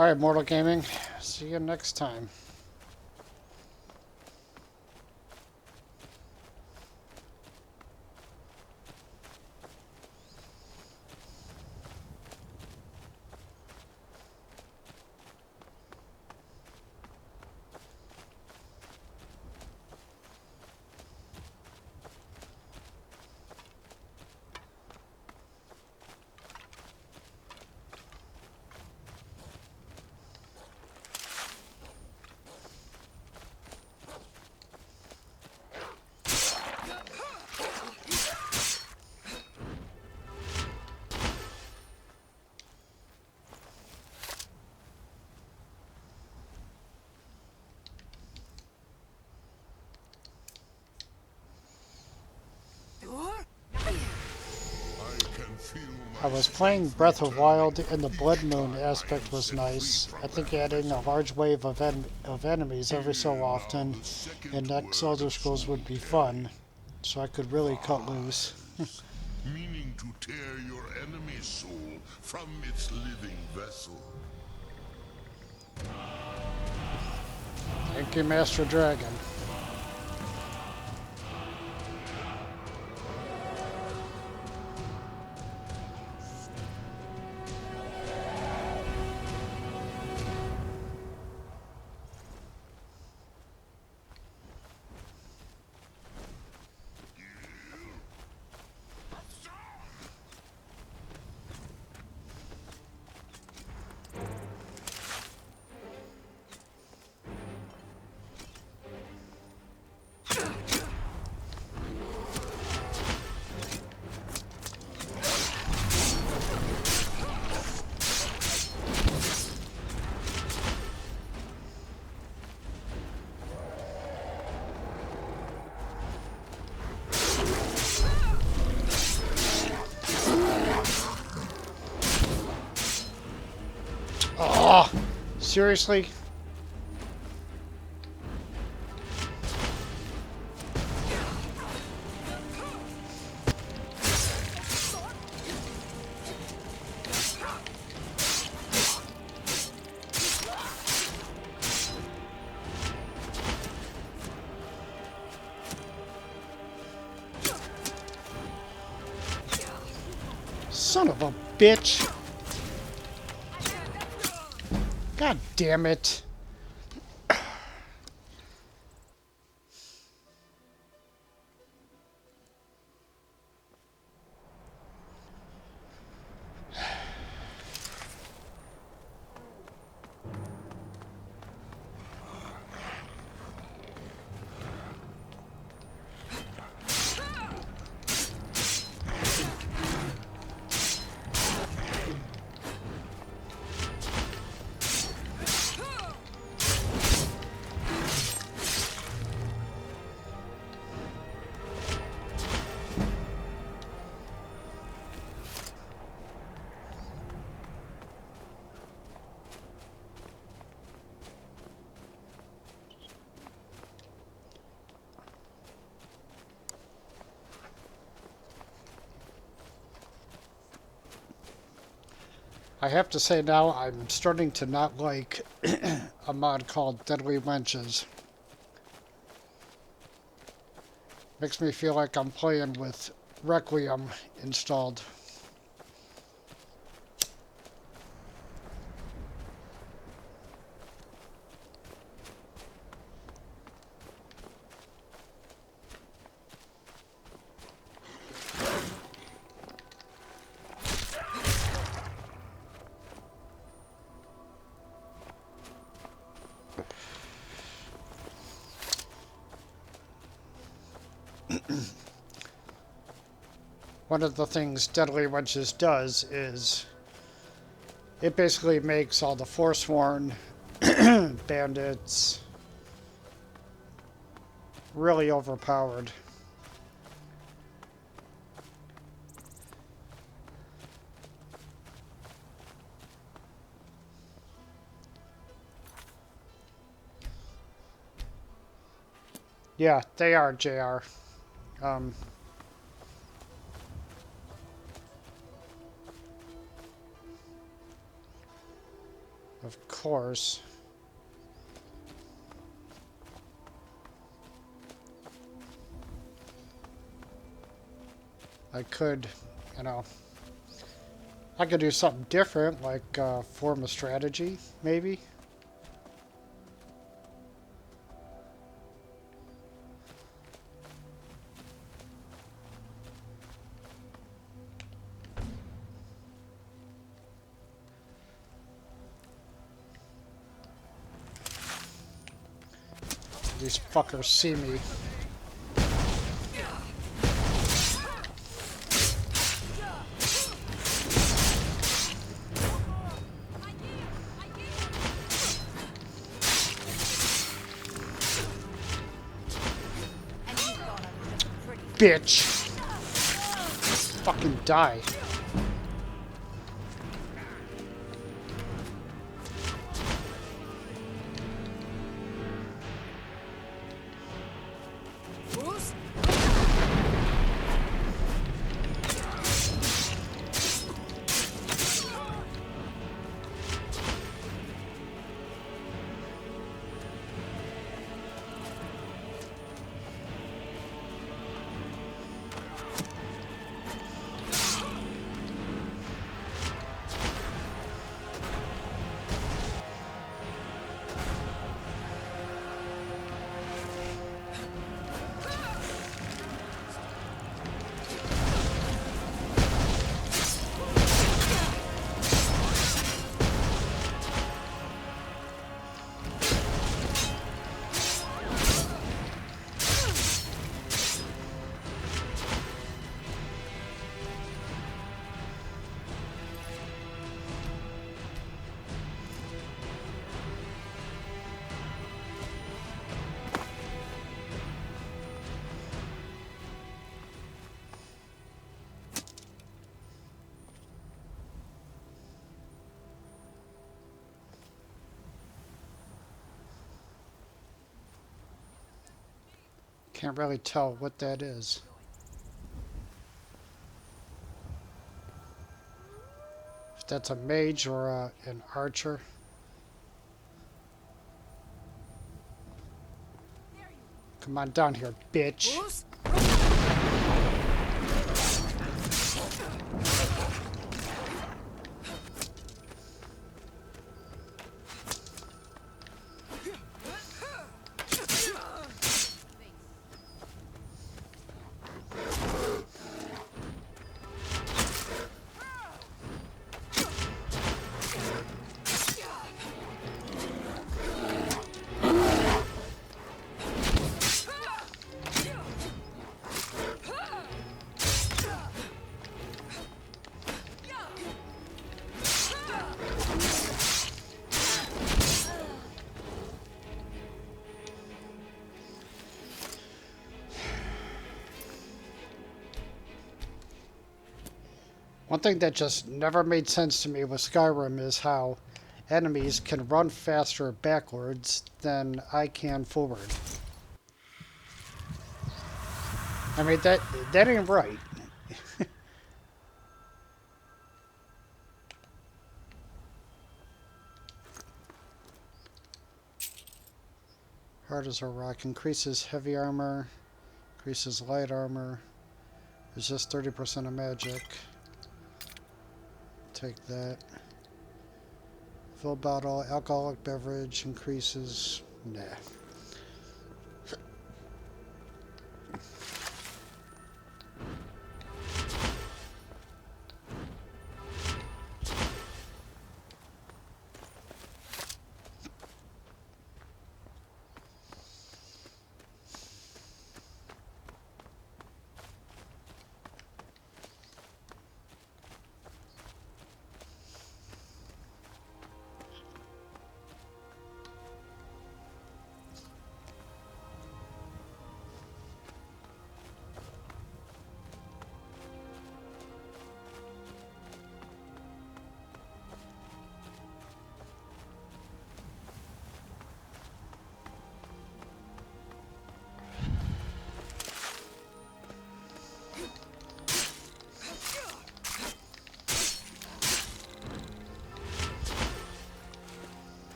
Alright, Mortal Gaming. See you next time. I was playing Breath of Wild and the Blood Moon aspect was nice. I think adding a large wave of enemies every so often in next Elder Scrolls would be fun, so I could really cut loose. Meaning to tear your enemy's soul from its living vessel. Thank you, Master Dragon. Oh, seriously? Son of a bitch! God damn it. I have to say now, I'm starting to not like a mod called Deadly Wenches. Makes me feel like I'm playing with Requiem installed. One of the things Deadly Wenches does is it basically makes all the Forsworn bandits really overpowered. Yeah, they are, JR. Of course. I could, you know, I could do something different, like form a strategy, maybe. These fuckers see me. Bitch! Fucking die. Can't really tell what that is. If that's a mage or an archer. Come on down here, bitch. One thing that just never made sense to me with Skyrim is how enemies can run faster backwards than I can forward. I mean, that ain't right. Hard as a rock. Increases heavy armor. Increases light armor. Resist 30% of magic. Take that. Full bottle. Alcoholic beverage. Increases. Nah.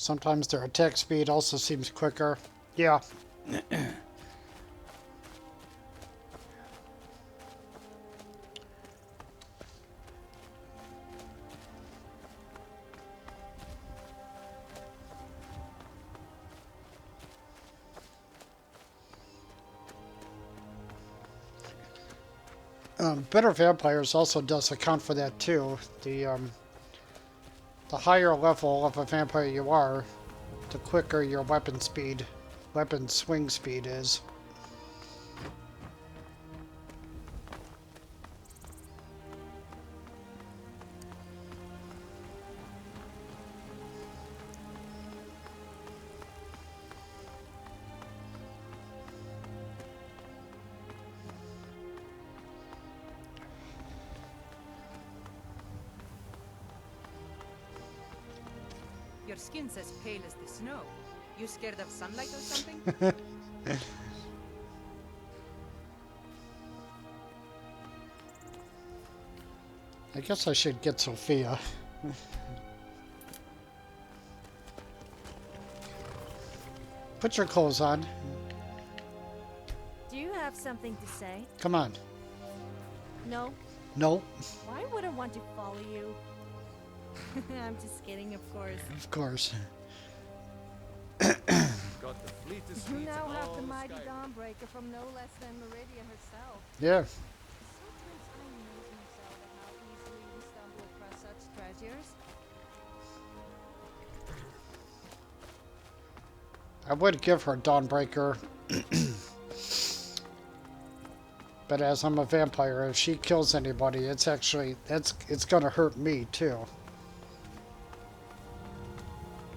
Sometimes their attack speed also seems quicker. Yeah. Better vampires also does account for that too. The higher level of a vampire you are, the quicker your weapon swing speed is. Your skin's as pale as the snow. You scared of sunlight or something? I guess I should get Sophia. Put your clothes on. Do you have something to say? Come on. No? No. Why would I want to follow you? I'm just kidding, of course. Of course. Got the fleetest You feet now in have all the mighty Skyrim. Dawnbreaker from no less than Meridia herself. Yeah. Sometimes I amaze myself at how easily we stumble across such treasures. I would give her Dawnbreaker. But as I'm a vampire, if she kills anybody, it's gonna hurt me too.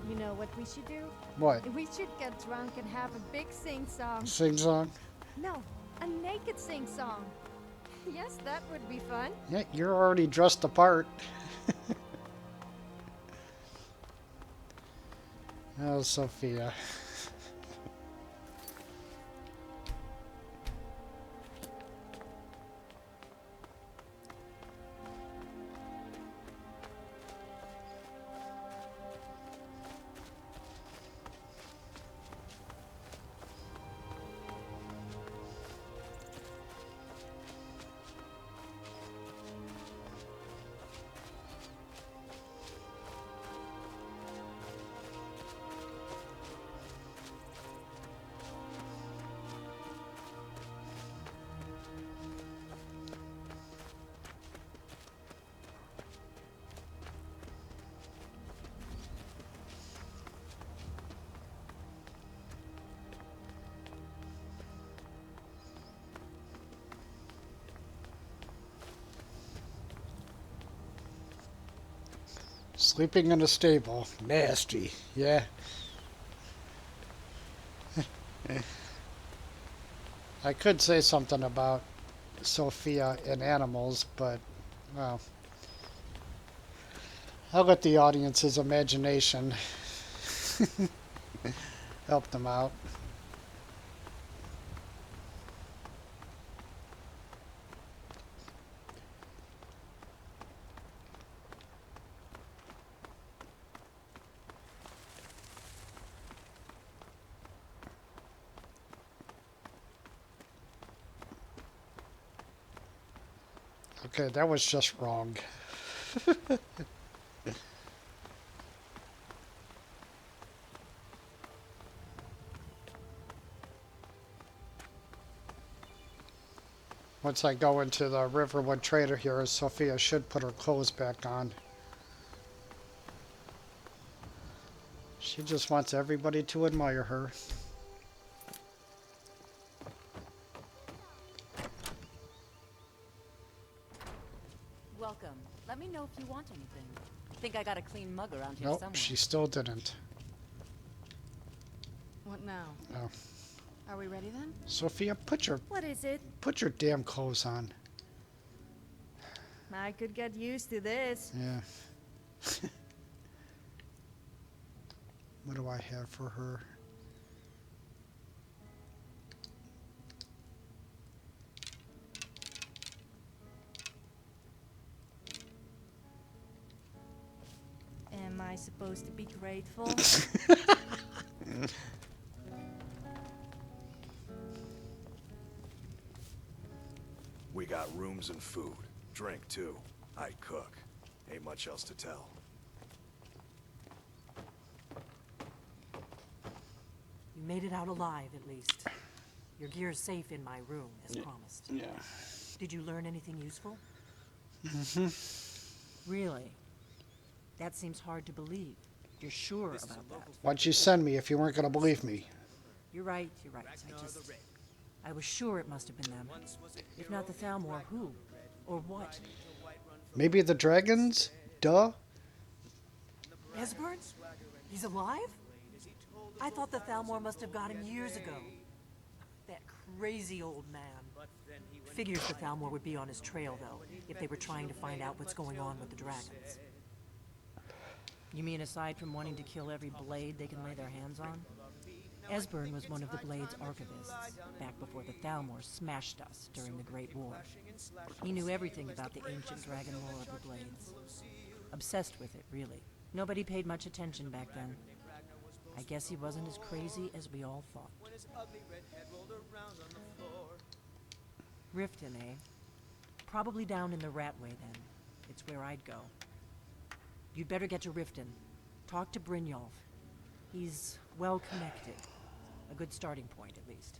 You know what we should do? What? We should get drunk and have a big sing-song. Sing-song? No, a naked sing-song. Yes, that would be fun. Yeah, you're already dressed the part. Oh, Sophia. Sleeping in a stable. Nasty. Yeah. I could say something about Sophia and animals, but, well, I'll let the audience's imagination help them out. Okay, that was just wrong. Once I go into the Riverwood Trader here, Sophia should put her clothes back on. She just wants everybody to admire her. Welcome. Let me know if you want anything. Think I got a clean mug around here Nope, somewhere. she still didn't. What now? Oh. Are we ready then? Sophia, What is it? put your damn clothes on. I could get used to this. Yeah. What do I have for her? Am I I supposed to be grateful? We got rooms and food. Drink, too. I cook. Ain't much else to tell. You made it out alive, at least. Your gear's safe in my room, as promised. Yeah. Did you learn anything useful? Mm-hmm. Really? That seems hard to believe. You're sure about that? Why'd you send me if you weren't going to believe me? You're right, you're right. I was sure it must have been them. If not the Thalmor, who? Or what? Maybe the dragons? Duh. Esbern? He's alive? I thought the Thalmor must have got him years ago. That crazy old man. Figures the Thalmor would be on his trail, though, if they were trying to find out what's going on with the dragons. You mean aside from wanting to kill every blade they can lay their hands on? Esbern was one of the Blade's archivists, back before the Thalmor smashed us during the Great War. He knew everything about the ancient dragon lore of the Blades. Obsessed with it, really. Nobody paid much attention back then. I guess he wasn't as crazy as we all thought. Riften, eh? Probably down in the Ratway, then. It's where I'd go. You'd better get to Riften. Talk to Brynjolf. He's well-connected. A good starting point, at least.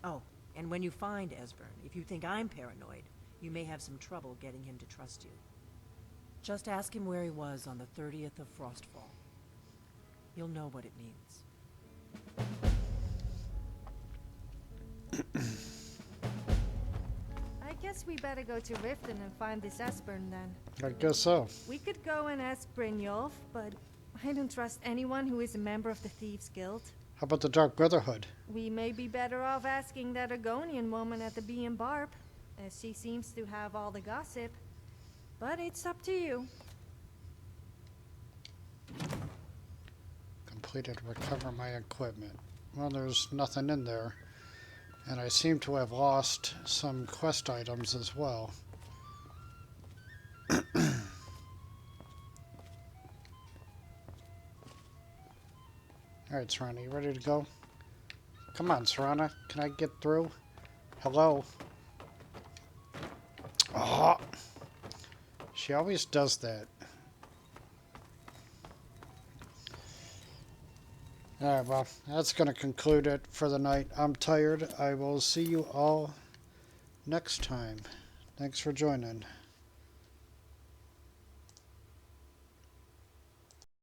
Oh, and when you find Esbern, if you think I'm paranoid, you may have some trouble getting him to trust you. Just ask him where he was on the 30th of Frostfall. You'll know what it means. I guess we better go to Riften and find this Esbern then. I guess so. We could go and ask Brynjolf, but I don't trust anyone who is a member of the Thieves' Guild. How about the Dark Brotherhood? We may be better off asking that Argonian woman at the Bee and Barb, as she seems to have all the gossip. But it's up to you. Completed recover my equipment. Well, there's nothing in there. And I seem to have lost some quest items as well. Alright, Serrano, you ready to go? Come on, Serrano. Can I get through? Hello? Oh! She always does that. Alright, well, that's going to conclude it for the night. I'm tired. I will see you all next time. Thanks for joining.